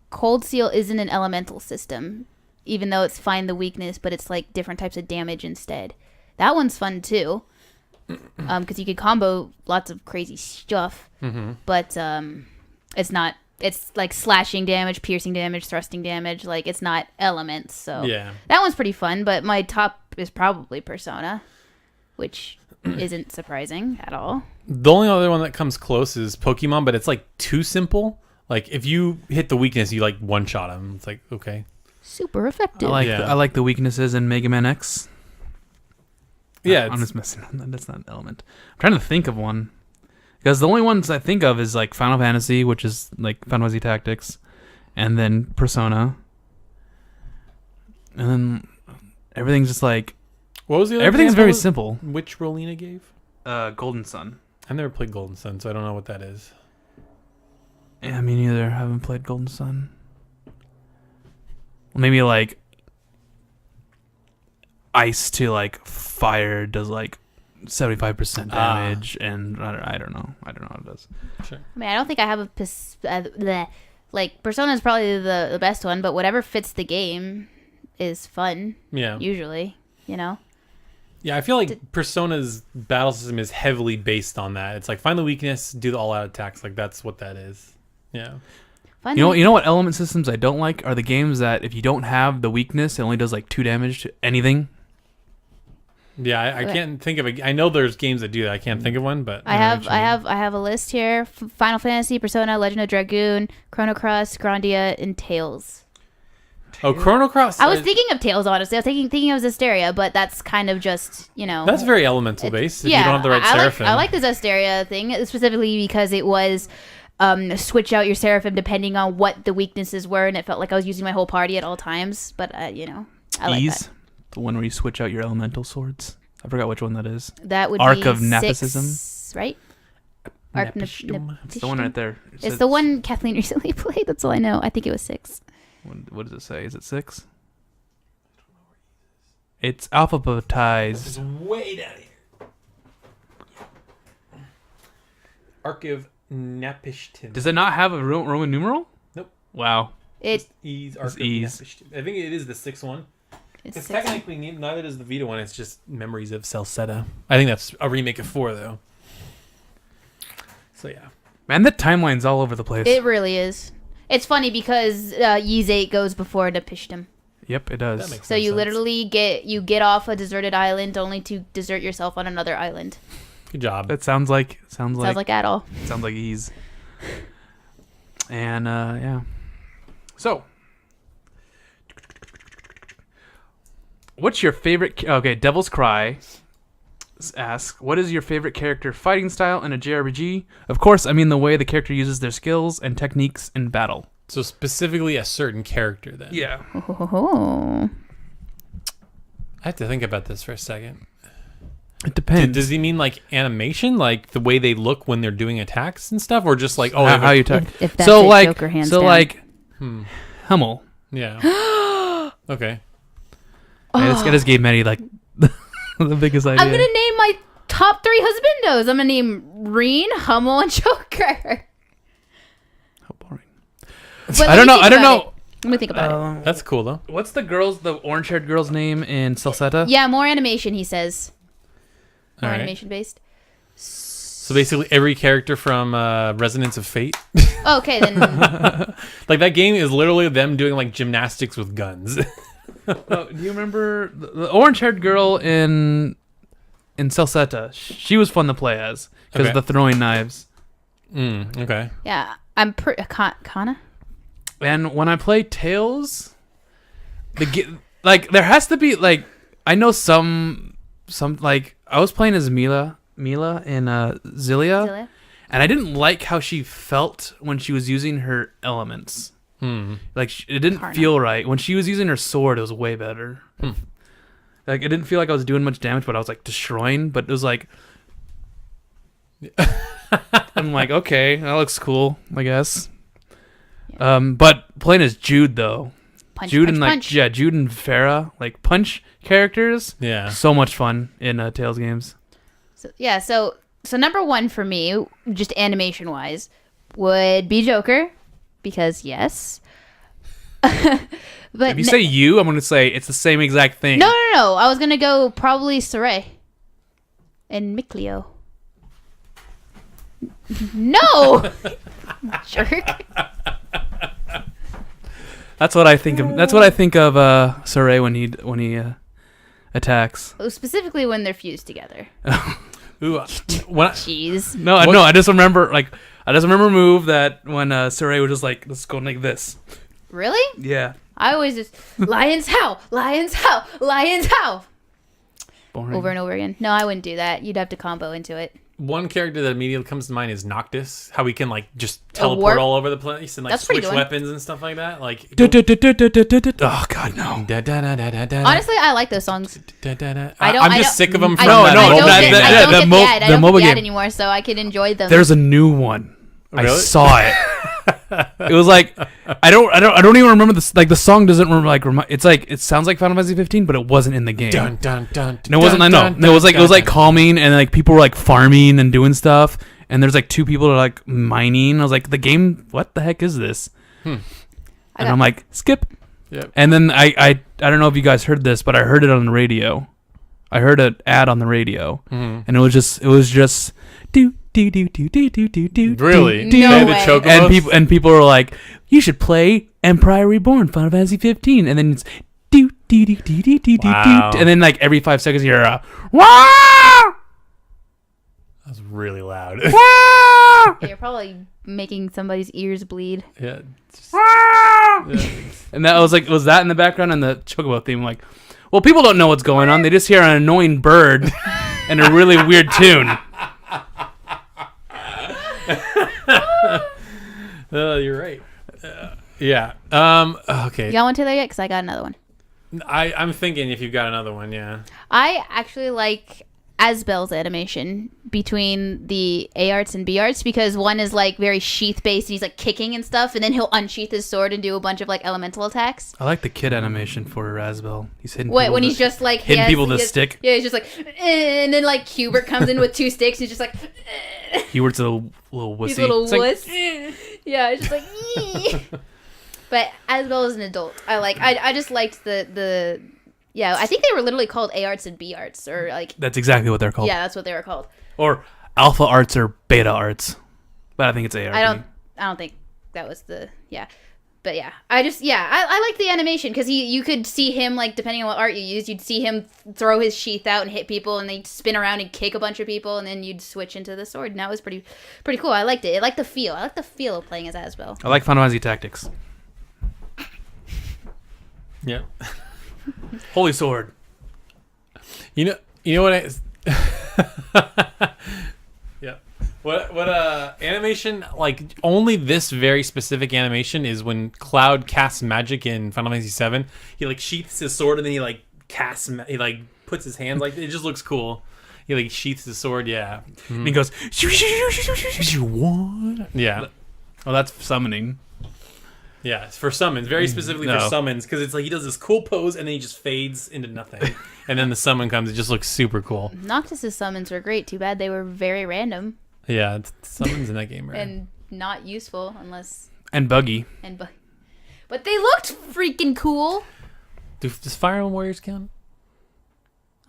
ColdSteel isn't an elemental system, even though it's find the weakness, but it's like different types of damage instead. That one's fun too, because you could combo lots of crazy stuff. But it's not. It's like slashing damage, piercing damage, thrusting damage. Like it's not elements. So yeah, that one's pretty fun. But my top is probably Persona, which isn't surprising at all. The only other one that comes close is Pokemon, but it's like too simple. Like if you hit the weakness, you like one shot him. It's like okay, super effective. I like the weaknesses in Mega Man X. Yeah, I'm just messing. That's not an element. I'm trying to think of one, because the only ones I think of is like Final Fantasy, which is like Final Fantasy Tactics, and then Persona, and then everything's just like. What was the other everything's example very simple. Which Rolina gave? Golden Sun. I've never played Golden Sun, so I don't know what that is. Yeah, me neither. I haven't played Golden Sun. Maybe like ice to like fire does like 75% damage, and I don't know. I don't know how it does. Sure. I mean, I don't think I have like Persona is probably the best one, but whatever fits the game is fun. Yeah. Usually, you know. Yeah, I feel like Persona's battle system is heavily based on that. It's like find the weakness, do the all-out attacks. Like that's what that is. Yeah. Fun. You know what element systems I don't like are the games that if you don't have the weakness, it only does like 2 damage to anything. Yeah, I can't think of I know there's games that do that. I can't think of one, but I have a list here: Final Fantasy, Persona, Legend of Dragoon, Chrono Cross, Grandia, and Tales. Oh, Chrono Cross. I was thinking of Tales, honestly. I was thinking of Zestiria, but that's kind of just, you know. That's very elemental based. If you don't have the right Seraphim. I like the Zestiria thing specifically because it was switch out your Seraphim depending on what the weaknesses were, and it felt like I was using my whole party at all times. But you know, I like that. The one where you switch out your elemental swords. I forgot which one that is. That would Arc be of 6, Nepotism, right? Arc Nepotism. It's the one right there. It's the one Kathleen recently played. That's all I know. I think it was 6. What does it say? Is it 6? It's alphabetized. It's way down here. Arc of Nepotism. Does it not have a Roman numeral? Nope. Wow. It's Arc of Ease. Nepotism. I think it is the 6th one. It's Because technically, neither does the Vita one. It's just Memories of Celceta. I think that's a remake of 4, though. So, yeah. Man, the timeline's all over the place. It really is. It's funny because Ys 8 goes before Nepishtim. Yep, it does. That makes So no you sense. literally get off a deserted island only to desert yourself on another island. Good job. That sounds like Sounds like Adol. sounds like ease. And yeah. So, what's your favorite? Okay, Devil's Cry asks, what is your favorite character fighting style in a JRPG? Of course, I mean the way the character uses their skills and techniques in battle. So specifically a certain character, then. Yeah. Oh. I have to think about this for a second. It depends. Does he mean like animation, like the way they look when they're doing attacks and stuff, or just like how you attack? If that's So it, like, Joker hands so down. like, Hummel. Yeah. Okay. I just gave Maddie like the biggest idea. I'm gonna name my top 3 husbandos. I'm gonna name Reen, Hummel, and Joker. How boring. But I don't know. Let me think about it. That's cool though. What's the orange-haired girl's name in Celceta? Yeah, more animation, he says. More All right. animation based. So basically every character from Resonance of Fate. Okay, then. Like that game is literally them doing like gymnastics with guns. Do you remember the orange-haired girl in in Celceta. She was fun to play as because of the throwing knives. Okay. Yeah, I'm Kana. And when I play Tails, there has to be like I know some like I was playing as Mila in Zillia, and I didn't like how she felt when she was using her elements. Like it didn't feel right when she was using her sword. It was way better. Like it didn't feel like I was doing much damage, but I was like destroying. But it was like I'm like, okay, that looks cool, I guess. Yeah. But playing as Jude though, Jude and Farah, like punch characters. Yeah, so much fun in Tales games. So number one for me, just animation wise, would be Joker, because yes. But if you say I'm gonna say it's the same exact thing. No. I was gonna go probably Saray and Mikleo. No, jerk. That's what I think of. That's what I think of Saray when he attacks. Oh, specifically when they're fused together. Ooh, jeez. No, I just remember a move that when Saray was just like, let's go like this. Really? Yeah. I always just lions howl, lions howl, lions howl. Boring. Over and over again. No, I wouldn't do that. You'd have to combo into it. One character that immediately comes to mind is Noctis. How he can like just teleport all over the place and like switch weapons and stuff like that. Like, oh god, no. Honestly, I like those songs. I'm just sick of them. I don't get the ad anymore, so I can enjoy them. There's a new one. Really? I saw it. It was like I don't even remember this. Like the song doesn't it's like it sounds like Final Fantasy 15, but it wasn't in the game. Dun dun dun. No, it wasn't. I know. No, it was like calming, and like people were like farming and doing stuff, and there's like two people that are like mining. I was like, the game. What the heck is this? And I'm like, skip. Yep. And then I don't know if you guys heard this, but I heard it on the radio. I heard an ad on the radio, and it was just do. Really? No way. And people are like, you should play Empire Reborn, Final Fantasy 15, and then it's wow. And then like every 5 seconds you hear wah! That's really loud. Yeah, you're probably making somebody's ears bleed. Yeah. And that was that in the background and the Chocobo theme. Like, well, people don't know what's going on. They just hear an annoying bird and a really weird tune. You're right. Yeah. Okay. You got one to there yet? Because I got another one. I'm thinking if you've got another one, yeah. I actually like Asbel's animation between the A arts and B arts, because one is like very sheath based and he's like kicking and stuff, and then he'll unsheath his sword and do a bunch of like elemental attacks. I like the kid animation for Asbel. He's hitting when he's just like hitting people with a stick. Yeah, he's just like, and then like Hubert comes in with two sticks and he's just like. Hubert's a little wussy. He's a little wuss. Yeah, it's just like. But Asbel is an adult. I just liked the. Yeah, I think they were literally called A arts and B arts, or like. That's exactly what they're called. Yeah, that's what they were called. Or alpha arts or beta arts, but I think it's A. I don't think that was the but yeah. I like the animation because you could see him, like, depending on what art you used, you'd see him throw his sheath out and hit people, and they'd spin around and kick a bunch of people, and then you'd switch into the sword, and that was pretty cool. I liked it. I liked the feel. I like the feel of playing as Asbel. I like Final Fantasy Tactics. Yeah. Holy sword. You know what yeah. What animation, like, only this very specific animation is when Cloud casts magic in Final Fantasy 7. He like sheaths his sword and then he like he like puts his hands, like, it just looks cool. He like sheaths his sword, yeah. And he goes what? Yeah. Oh, that's summoning. Yeah, it's for summons, very specifically for summons, because it's like he does this cool pose and then he just fades into nothing. And then the summon comes, it just looks super cool. Noctis's summons were great. Too bad they were very random. Yeah, summons in that game, right? And not useful unless... And buggy. But they looked freaking cool. Does Fire Emblem Warriors count?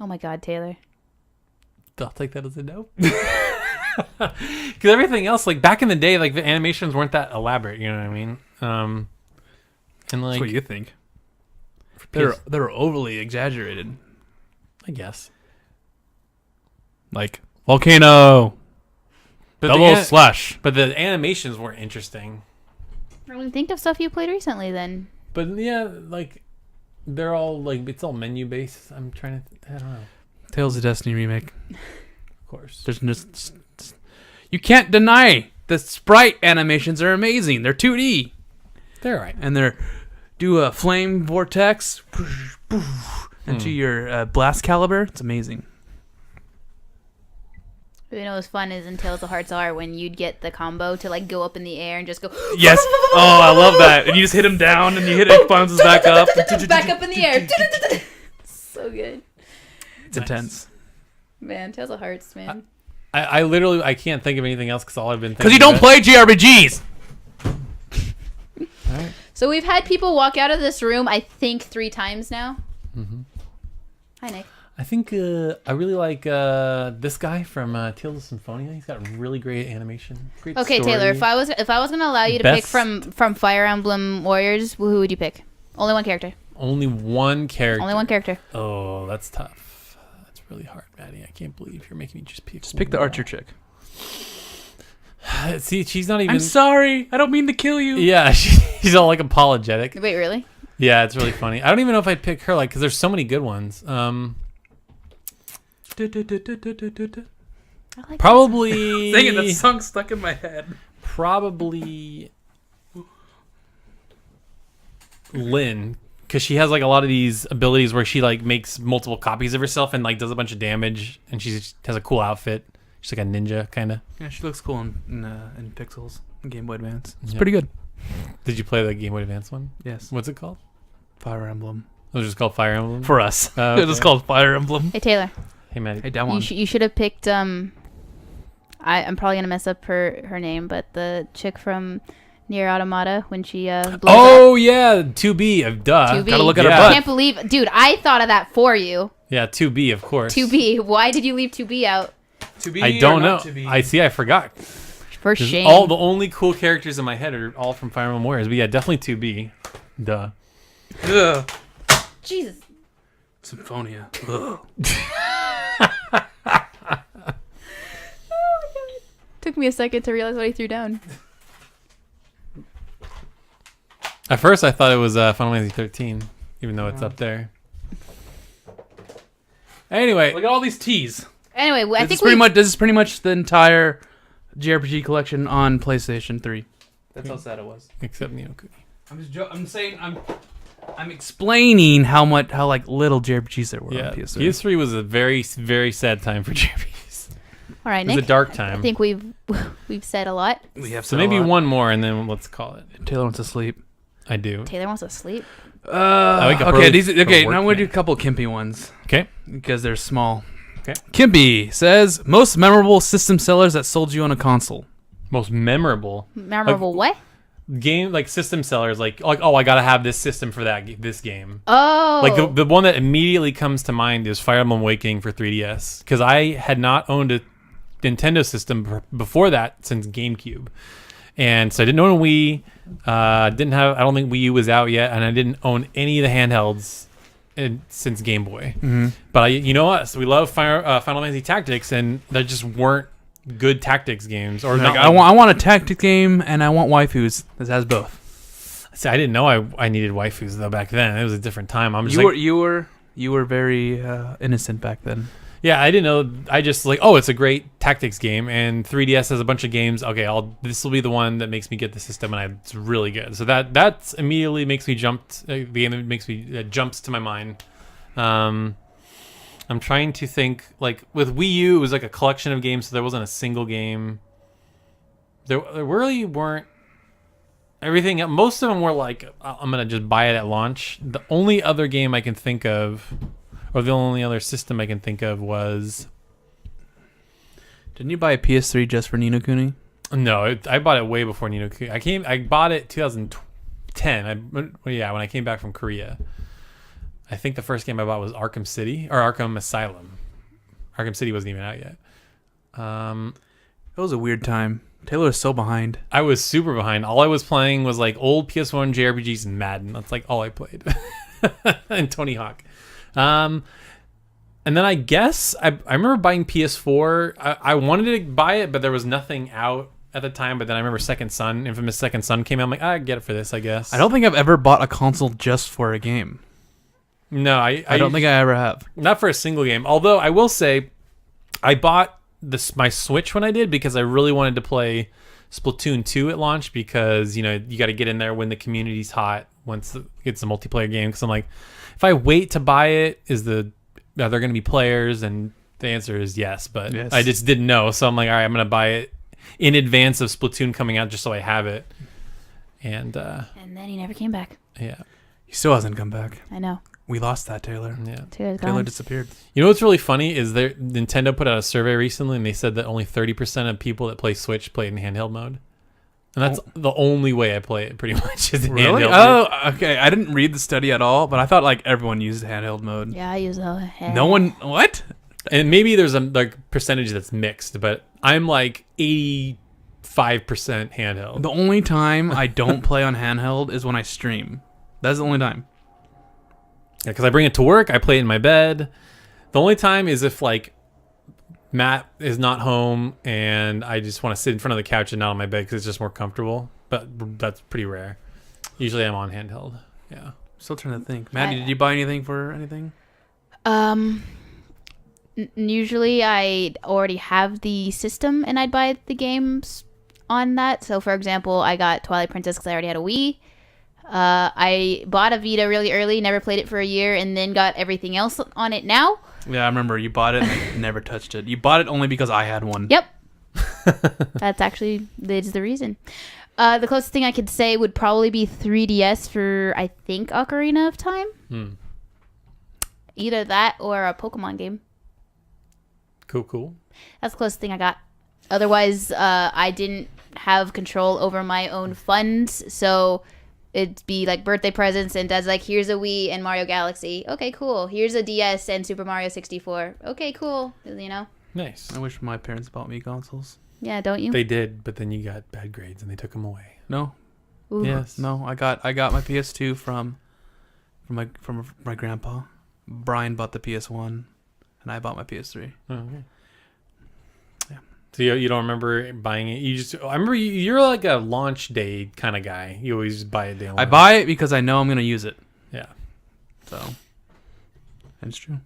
Oh my god, Taylor. I'll take that as a no. Because everything else, like, back in the day, like, the animations weren't that elaborate, you know what I mean? And like, that's what you think. They're overly exaggerated, I guess. like volcano, But double slash. But the animations weren't interesting. I mean, think of stuff you played recently then. But yeah, like they're all like it's all menu based. I'm trying to. I don't know. Tales of Destiny remake. Of course. There's just you can't deny the sprite animations are amazing. They're 2D. They're right. And they're do a flame vortex into your blast caliber. It's amazing. You know what's fun is in Tales of Hearts R when you'd get the combo to like go up in the air and just go. Yes. Oh, I love that. And you just hit him down, and you hit it, bounces back up. Back up in the air. So good. It's intense. Man, Tales of Hearts, man. I literally I can't think of anything else because all I've been thinking. Because you don't play JRPGs. All right. So we've had people walk out of this room, I think 3 times now. Mm-hmm. Hi, Nick. I think I really like this guy from Tales of Symphonia. He's got really great animation. Great Okay, story. Taylor. If I was gonna allow you to pick from Fire Emblem Warriors, who would you pick? Only one character. Only one character. Only one character. Oh, that's tough. That's really hard, Maddie. I can't believe you're making me just pick. Just pick the archer chick. See, she's not even. I'm sorry. I don't mean to kill you. Yeah, she's all like apologetic. Wait, really? Yeah, it's really funny. I don't even know if I'd pick her, like, because there's so many good ones. I like Probably. Dang it, that song's stuck in my head. Probably Lynn, because she has like a lot of these abilities where she like makes multiple copies of herself and like does a bunch of damage, and she has a cool outfit. She's like a ninja kind of. Yeah, she looks cool in Pixels, in Game Boy Advance. It's Yeah. pretty good. Did you play the Game Boy Advance one? Yes. What's it called? Fire Emblem. It was just called Fire Emblem. For us. Oh, okay. It was called Fire Emblem. Hey, Taylor. Hey, Maddie. Hey, down one. You should have picked I'm probably gonna mess up her name, but the chick from Nier Automata when she blows Oh yeah, 2B. Duh. 2B. Gotta look at her Yeah. butt. I can't believe, dude. I thought of that for you. Yeah, 2B, of course. 2B. Why did you leave 2B out? To be I or don't know. not to be? I see. I forgot. For shame. All the only cool characters in my head are all from Fire Emblem Warriors. But yeah, definitely 2B. Duh. Ugh. Jesus. Symphonia. Ugh. Took me a second to realize what I threw down. At first, I thought it was Final Fantasy 13, even though it's up there. Anyway, Look at all these T's. Anyway, I This think is pretty much the entire JRPG collection on PlayStation 3. That's how sad it was. except Neo Kuni. I'm explaining how like little JRPGs there were Yeah, on PS3. PS3 was a very, very sad time for JRPGs. All right, It was Nick. a dark I time. think we've said a lot. We have So maybe one more, and then let's call it. Taylor wants to sleep. I do. Taylor wants to sleep. wake up Okay, early okay. for Now work, I'm gonna do a man. couple Kimpy ones Okay. because they're small. Okay. Kimpy says most memorable system sellers that sold you on a console. Most memorable Memorable what? game, like system sellers, like oh, I gotta have this system for this game. Oh. Like the one that immediately comes to mind is Fire Emblem Awakening for 3DS, because I had not owned a Nintendo system before that since GameCube, and so I didn't own a Wii. I don't think Wii U was out yet, and I didn't own any of the handhelds since Game Boy. Mm-hmm. But you know us, we love Final Fantasy Tactics, and there just weren't good tactics games, or Like, not. I want a tactic game and I want waifus. This has both. See, I didn't know I needed waifus though back then. It was a different time. I'm just You were very innocent back then. yeah, I didn't know. I just like, oh, it's a great tactics game, and 3DS has a bunch of games. Okay, this will be the one that makes me get the system, and it's really good. So that immediately makes me the game that makes me jumps to my mind. I'm trying to think, like with Wii U, it was like a collection of games, so there wasn't a single game. There really weren't. Everything, most of them were like, I'm gonna just buy it at launch. The only other game I can think of, or the only other system I can think of was. Didn't you buy a PS3 just for Ni no Kuni? No, I bought it way before Ni no Kuni. I bought it 2010. When I came back from Korea. I think the first game I bought was Arkham Asylum. Arkham City wasn't even out yet. It was a weird time. Taylor was so behind. I was super behind. All I was playing was like old PS1 JRPGs and Madden. That's like all I played. And Tony Hawk. And And then I guess I remember buying PS4. I wanted to buy it, but there was nothing out at the time. But then I remember Infamous Second Son came out. I'm like, I get it for this, I guess. I don't think I've ever bought a console just for a game. No, I don't think I ever have. Not for a single game. Although I will say, I bought my Switch when I did because I really wanted to play Splatoon 2 at launch because, you got to get in there when the community's hot once it's a multiplayer game. Because I'm like, if I wait to buy it, are there going to be players? And the answer is yes, but yes. I just didn't know. So I'm like, all right, I'm going to buy it in advance of Splatoon coming out just so I have it. And then he never came back. Yeah. He still hasn't come back. I know. We lost that, Taylor. Yeah. Taylor disappeared. You know what's really funny is Nintendo put out a survey recently and they said that only 30% of people that play Switch play it in handheld mode. And that's the only way I play it pretty much is in Really? handheld mode. Oh, okay. I didn't read the study at all, but I thought like everyone used handheld mode. Yeah, I use the No one. What? And maybe there's a percentage that's mixed, but I'm like 85% handheld. The only time I don't play on handheld is when I stream. That's the only time. Yeah, because I bring it to work, I play it in my bed. The only time is if like Matt is not home and I just want to sit in front of the couch and not on my bed because it's just more comfortable. But that's pretty rare. Usually I'm on handheld. Yeah. Still trying to think. Maddie, did you buy anything for anything? Usually I already have the system and I'd buy the games on that. So for example, I got Twilight Princess because I already had a Wii. I bought a Vita really early, never played it for a year, and then got everything else on it now. Yeah, I remember you bought it and never touched it. You bought it only because I had one. Yep. That's the reason. The closest thing I could say would probably be 3DS for, I think, Ocarina of Time. Either that or a Pokemon game. Cool. That's the closest thing I got. Otherwise, I didn't have control over my own funds, so it'd be like birthday presents and Dad's like, here's a Wii and Mario Galaxy. Okay, cool. Here's a DS and Super Mario 64. Okay, cool. Nice. I wish my parents bought me consoles. Yeah, don't you? They did, but then you got bad grades and they took them away. No. Ooh. Yes. No, I got my PS2 from my grandpa. Brian bought the PS1 and I bought my PS3. Oh, okay. Yeah. So you don't remember buying it? I remember you're like a launch day kind of guy. You always buy it day one. I buy it because I know I'm going to use it. Yeah. So, and it's true.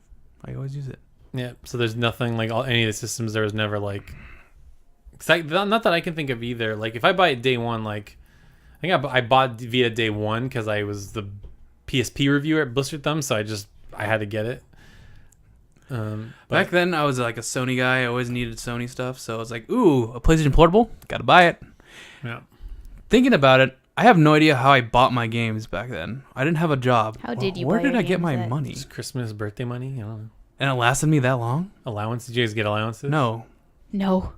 I always use it. Yeah. So there's nothing like any of the systems. There was never like, not that I can think of either. Like if I buy it day one, like I think I bought via day one because I was the PSP reviewer at Blister Thumb, so I had to get it. Back then, I was like a Sony guy. I always needed Sony stuff, so I was like, "Ooh, a PlayStation Portable, gotta buy it." Yeah. Thinking about it, I have no idea how I bought my games back then. I didn't have a job. How did you Where buy did your I get games my at? money? Just Christmas, birthday money. I don't know. And it lasted me that long? Allowance? Did you guys get allowances? No. No.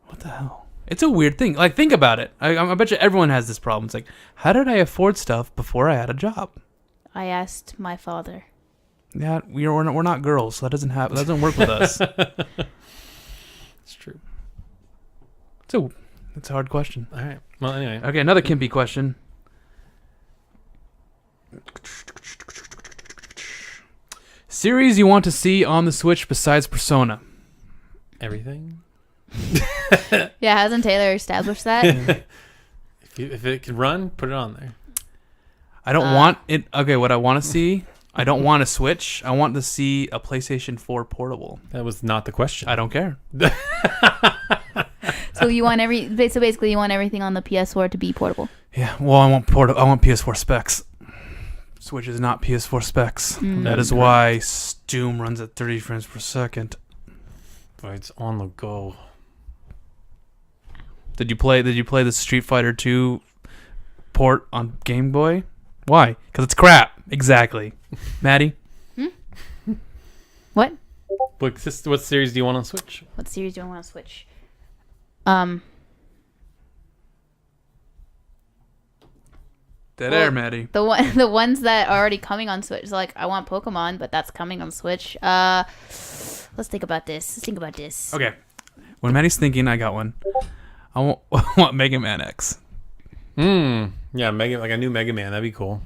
What the hell? It's a weird thing. Like, think about it. I bet you everyone has this problem. It's like, how did I afford stuff before I had a job? I asked my father. Yeah, we're not girls, so that doesn't work with us. It's true. It's a hard question. All right. Well, anyway. Okay, another Kimpy question. Series you want to see on the Switch besides Persona? Everything. Yeah, hasn't Taylor established that? If it can run, put it on there. I don't want it. Okay, what I want to see, I don't want a Switch. I want to see a PlayStation 4 portable. That was not the question. I don't care. So basically you want everything on the PS4 to be portable. Yeah, well, I want PS4 specs. Switch is not PS4 specs. That is why Doom runs at 30 frames per second. Boy, it's on the go. Did you play the Street Fighter 2 port on Game Boy? Why? Because it's crap. Exactly. Maddie? What? What series do you want on Switch? What series do I want on Switch? Dead air, Maddie. The ones that are already coming on Switch. So like I want Pokemon, but that's coming on Switch. Let's think about this. Okay. When Maddie's thinking, I got one. I want Mega Man X. Yeah, like a new Mega Man. That'd be cool.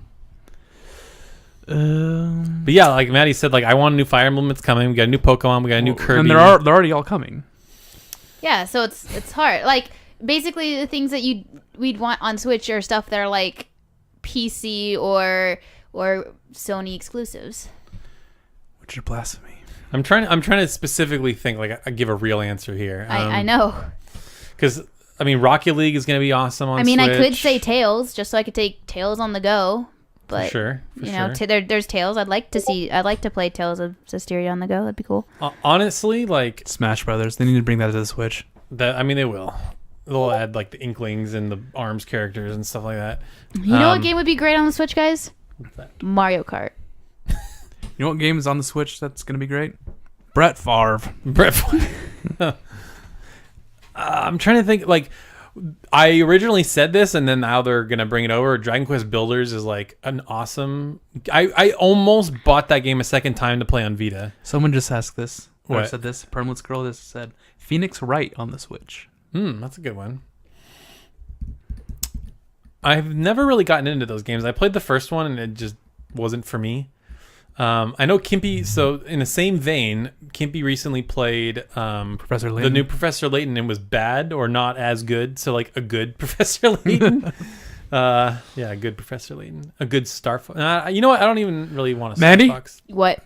But yeah, like Maddie said, like I want a new Fire Emblem. It's coming. We got a new Pokemon. We got a new Kirby. And they're already all coming. Yeah, so it's hard. Like basically the things that we'd want on Switch are stuff that are like PC or Sony exclusives. Which is blasphemy. I'm trying to specifically think. Like I give a real answer here. I know. Because I mean, Rocket League is going to be awesome on Switch. I could say Tails just so I could take Tails on the go. But for sure. There's Tails. I'd like to play Tales of Zestiria on the go. That'd be cool. Honestly, like Smash Brothers, they need to bring that to the Switch. They will. They'll add like the Inklings and the ARMS characters and stuff like that. You know what game would be great on the Switch, guys? What's that? Mario Kart. You know what game is on the Switch that's gonna be great? Brett Favre. I'm trying to think. Like, I originally said this, and then now they're gonna bring it over. Dragon Quest Builders is like an awesome. I almost bought that game a second time to play on Vita. Someone just asked this. Or What? said this. Permaless Girl just said Phoenix Wright on the Switch. That's a good one. I've never really gotten into those games. I played the first one, and it just wasn't for me. I know Kimpy. So in the same vein, Kimpy recently played Professor Layton. the new Professor Layton, and was bad or not as good. So like a good Professor Layton. A good Professor Layton, a good Star Fox. You know what? I don't even really want a Star Maddie? Fox. What?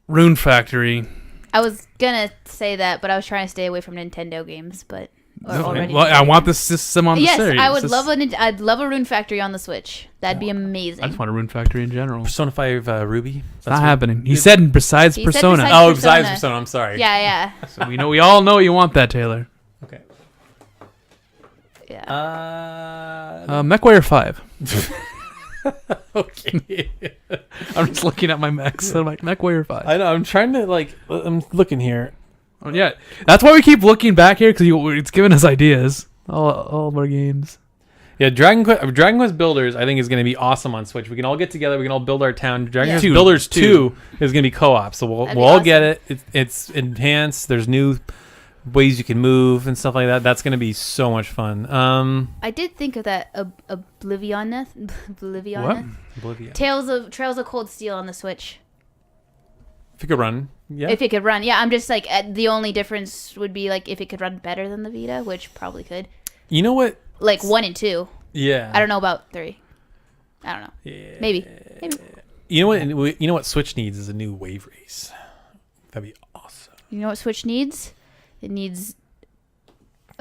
Rune Factory. I was gonna say that, but I was trying to stay away from Nintendo games. But already. Well, I want this system on the Yes, series. I would I'd love a Rune Factory on the Switch. That'd be amazing. I just want a Rune Factory in general. It's Persona 5 Ruby. not happening. He said besides He said Persona. besides- Besides Persona. Persona. I'm sorry. Yeah. So we all know you want that, Taylor. Okay. Yeah. MechWarrior 5. Okay. I'm just looking at my mechs. So I'm like, MechWarrior 5. I know. I'm trying to I'm looking here. Oh, yeah. That's why we keep looking back here, because it's giving us ideas. All of our games. Yeah, Dragon Quest Builders, I think, is going to be awesome on Switch. We can all get together. We can all build our town. Dragon Quest Two. Builders 2 is going to be co-op, so we'll That'd be all awesome. get it. It's enhanced. There's new ways you can move and stuff like that. That's going to be so much fun. I did think of that Oblivion. What? Oblivion. Trails of ColdSteel on the Switch. If you could run, yeah. If it could run, yeah. I'm just like the only difference would be like if it could run better than the Vita, which probably could. You know what? Like 1 and 2. Yeah. I don't know about 3. I don't know. Yeah. Maybe. You know what Switch needs is a new wave race. That'd be awesome. You know what Switch needs? It needs.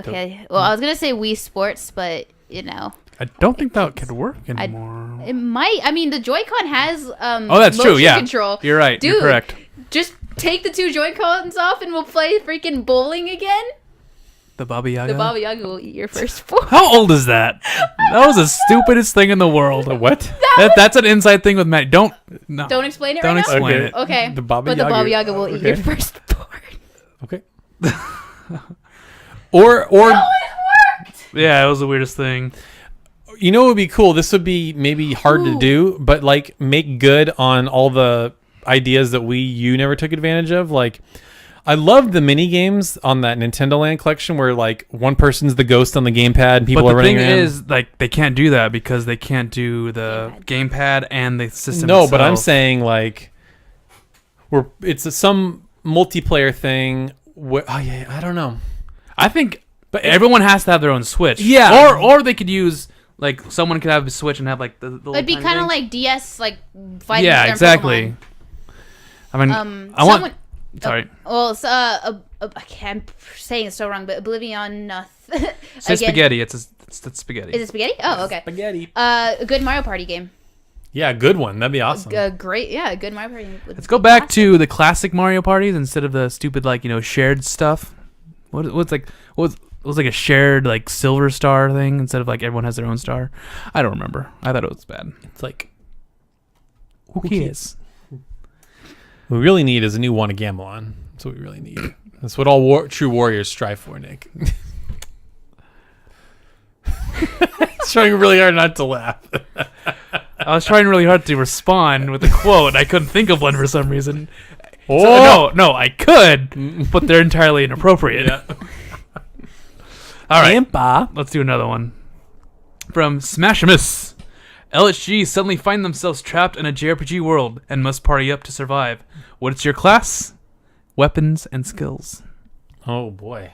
Okay. Well, I was gonna say Wii Sports, but you know. I don't think that could work anymore. It might. I mean, the Joy-Con has Oh, that's true. motion Yeah. control. You're right. Dude, You're correct. Just take the 2 Joy-Cons off and we'll play freaking bowling again. The Baba Yaga. The Baba Yaga will eat your firstborn. How old is that? That was the stupidest thing in the world. What? That's an inside thing with Matt. Don't Explain it Don't right explain Okay. it. now. Okay. The Baba but Yaga. the Baba Yaga will eat Okay. your firstborn. Okay. or Yeah, it was the weirdest thing. you know what would be cool? This would be maybe hard to do, but like make good on all the ideas that Wii U never took advantage of. Like, I loved the mini games on that Nintendo Land collection where like one person's the ghost on the gamepad and people But are the running thing around. is, like, they can't do that because they can't do the gamepad and the system. No, but I'm itself. saying like it's some multiplayer thing. I don't know. I think, but everyone has to have their own Switch. Yeah. or they could use, like, someone could have a Switch and have like the It'd be kind of like DS, like fighting. yeah, with exactly. Pokemon. I mean, I someone, want. Sorry, Well, it's, I'm saying it so wrong, but Oblivion. it's spaghetti. It's spaghetti. Is it spaghetti? Oh, okay. Spaghetti. A good Mario Party game. Yeah, good one. That'd be awesome. A good Mario Party game. Let's go back to the classic Mario parties instead of the stupid, like, shared stuff. What's like a shared, like, silver star thing instead of like everyone has their own star? I don't remember. I thought it was bad. It's like Who cares? what we really need is a new one of Gamelon. That's what we really need. That's what all true warriors strive for, Nick. Trying really hard not to laugh. I was trying really hard to respond with a quote. I couldn't think of one for some reason. Oh! No, I could, but they're entirely inappropriate. Yeah. All right, Tampa. let's do another one from Smashimus LHG suddenly find themselves trapped in a JRPG world and must party up to survive. What's your class, weapons, and skills? Oh boy.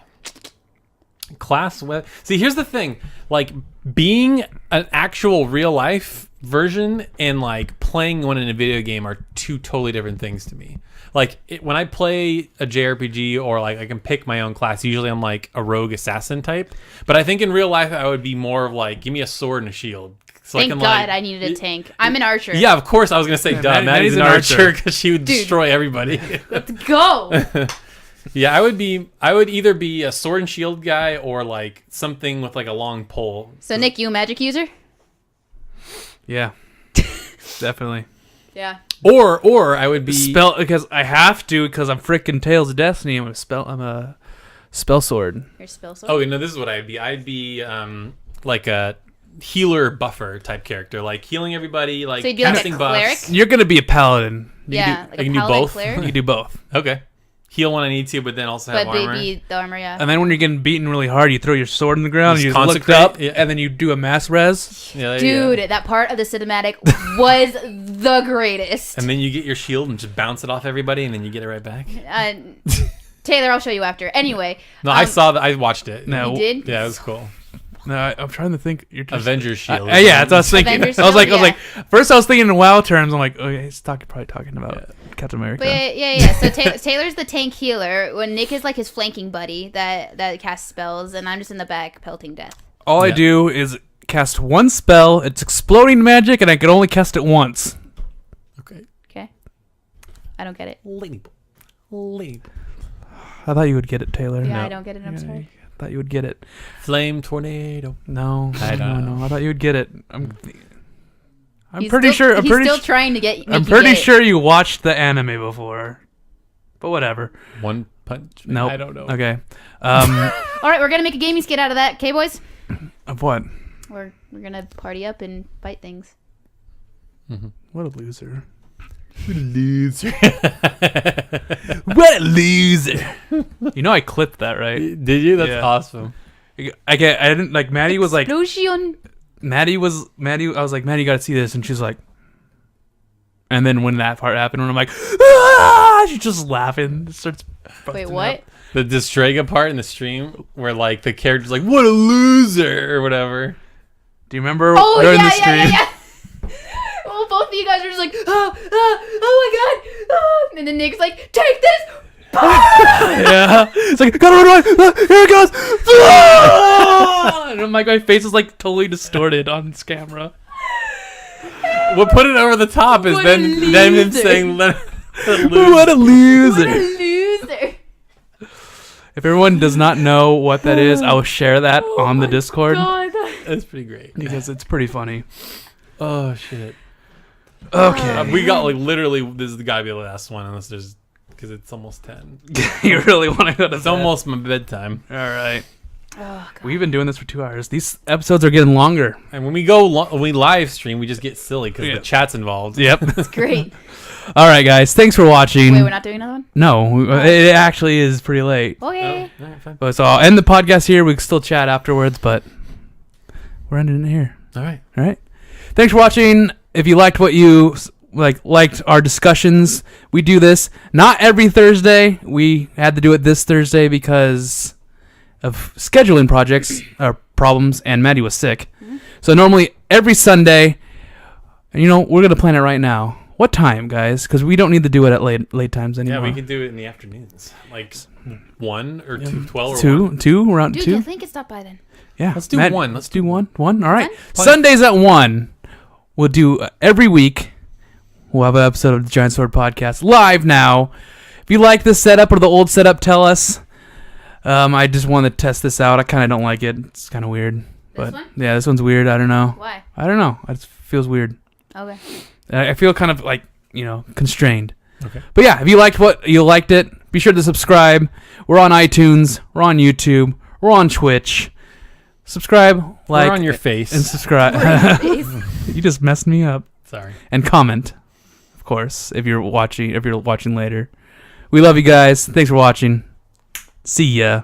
See, here's the thing. Like, being an actual real life version and like playing one in a video game are two totally different things to me. Like, when I play a JRPG or like I can pick my own class, usually I'm like a rogue assassin type. But I think in real life I would be more of like, give me a sword and a shield. So Thank God I needed a tank. I'm an archer. Yeah, of course I was gonna say, Maddie's an archer because she would destroy everybody. Let's go. Yeah, I would either be a sword and shield guy or like something with like a long pole. So Nick, you a magic user? Yeah, definitely. Yeah. Or I would be Spell, because I have to, because I'm freaking Tales of Destiny. I'm a spell sword. Your spell sword. Oh no, this is what I'd be. I'd be like a healer buffer type character, like healing everybody, like so you'd be like a casting buffs. cleric? You're gonna be a paladin. Yeah, I can do both. You can do both. Okay. Heal when I need to, but then also have But armor. be the armor, yeah. And then when you're getting beaten really hard, you throw your sword in the ground, and you just look consecrate, up, yeah. and then you do a mass res. Yeah, there you go. Dude, that part of the cinematic was the greatest. And then you get your shield and just bounce it off everybody, and then you get it right back. Taylor, I'll show you after. Anyway. No, I saw that. I watched it. No, You did? Yeah, it was cool. No, I'm trying to think. You're just, Avengers shield. yeah, that's what I was thinking. Avengers I was Shield, like, first I was thinking in WoW terms. I'm like, oh yeah, he's probably talking about Captain America. But yeah. So Taylor's the tank healer. When Nick is like his flanking buddy that casts spells, and I'm just in the back pelting death. All I do is cast one spell. It's exploding magic, and I can only cast it once. Okay. Okay. I don't get it. Ladybug. I thought you would get it, Taylor. Yeah, No. I don't get it. I'm sorry. I thought you would get it. Flame tornado. No, I don't know. I thought you would get it. I'm He's pretty still, sure. He's still trying to get. I'm pretty sure you watched the anime before, but whatever. One Punch Man. Nope. I don't know. Okay. All right, we're gonna make a gaming skit out of that, okay, boys? Of what? We're gonna party up and fight things. What a loser. What a loser. What a loser. You know I clipped that, right? Did you? That's Yeah. awesome. I didn't like. Maddie was like. Explosion. Maddie. I was like, Maddie, you gotta see this, and she's like. And then when that part happened, when I'm like, ah! She's just laughing. Starts. Wait, what? Up. The Distrega part in the stream where like the character's like, what a loser or whatever. Do you remember Oh during yeah, the stream? yeah. Well, both of you guys are just like, oh my god, oh. And then Nick's like, take this. Yeah. It's like, gotta run away. Here it goes. And I'm like, my face is like totally distorted on this camera. What put it over the top is What then a him loser. saying, What a What a loser. loser. If everyone does not know what that is, I will share that on the Discord God. That's pretty great. because it's pretty funny. Oh, shit. Okay. We got like literally, this is gotta be the last one unless there's, because it's almost 10. You really want to go to It's bed? almost my bedtime. All right. Oh, God. We've been doing this for 2 hours. These episodes are getting longer. And when we go, when we live stream, we just get silly because Yeah. the chat's involved. Yep. It's great. All right, guys. Thanks for watching. Wait, we're not doing another one? No, it actually is pretty late. Okay. Oh, all right, fine. So I'll end the podcast here. We can still chat afterwards, but we're ending it here. All right. All right. Thanks for watching. If you liked what you liked our discussions, we do this not every Thursday. We had to do it this Thursday because of scheduling projects or problems, and Maddie was sick. Mm-hmm. So normally every Sunday, and we're gonna plan it right now. What time, guys? Because we don't need to do it at late times anymore. Yeah, we can do it in the afternoons, like 1 or 2, 12 or 2, 1. 2, around Dude, 2. I think it's not by then. Yeah, Let's do 1. Let's do 1. 1. All right. Fine. Sundays at 1. We'll do every week. We'll have an episode of the Giant Sword Podcast live now. If you like this setup or the old setup, tell us. I just want to test this out. I kind of don't like it. It's kind of weird. But one? yeah, this one's weird. I don't know. Why? I don't know. It just feels weird. Okay. I feel kind of like, constrained. Okay. But yeah, if you liked it, be sure to subscribe. We're on iTunes. We're on YouTube. We're on Twitch. Subscribe, like, We're on your face. and subscribe. You just messed me up. Sorry. And comment, of course, if you're watching later. We love you guys. Thanks for watching. See ya.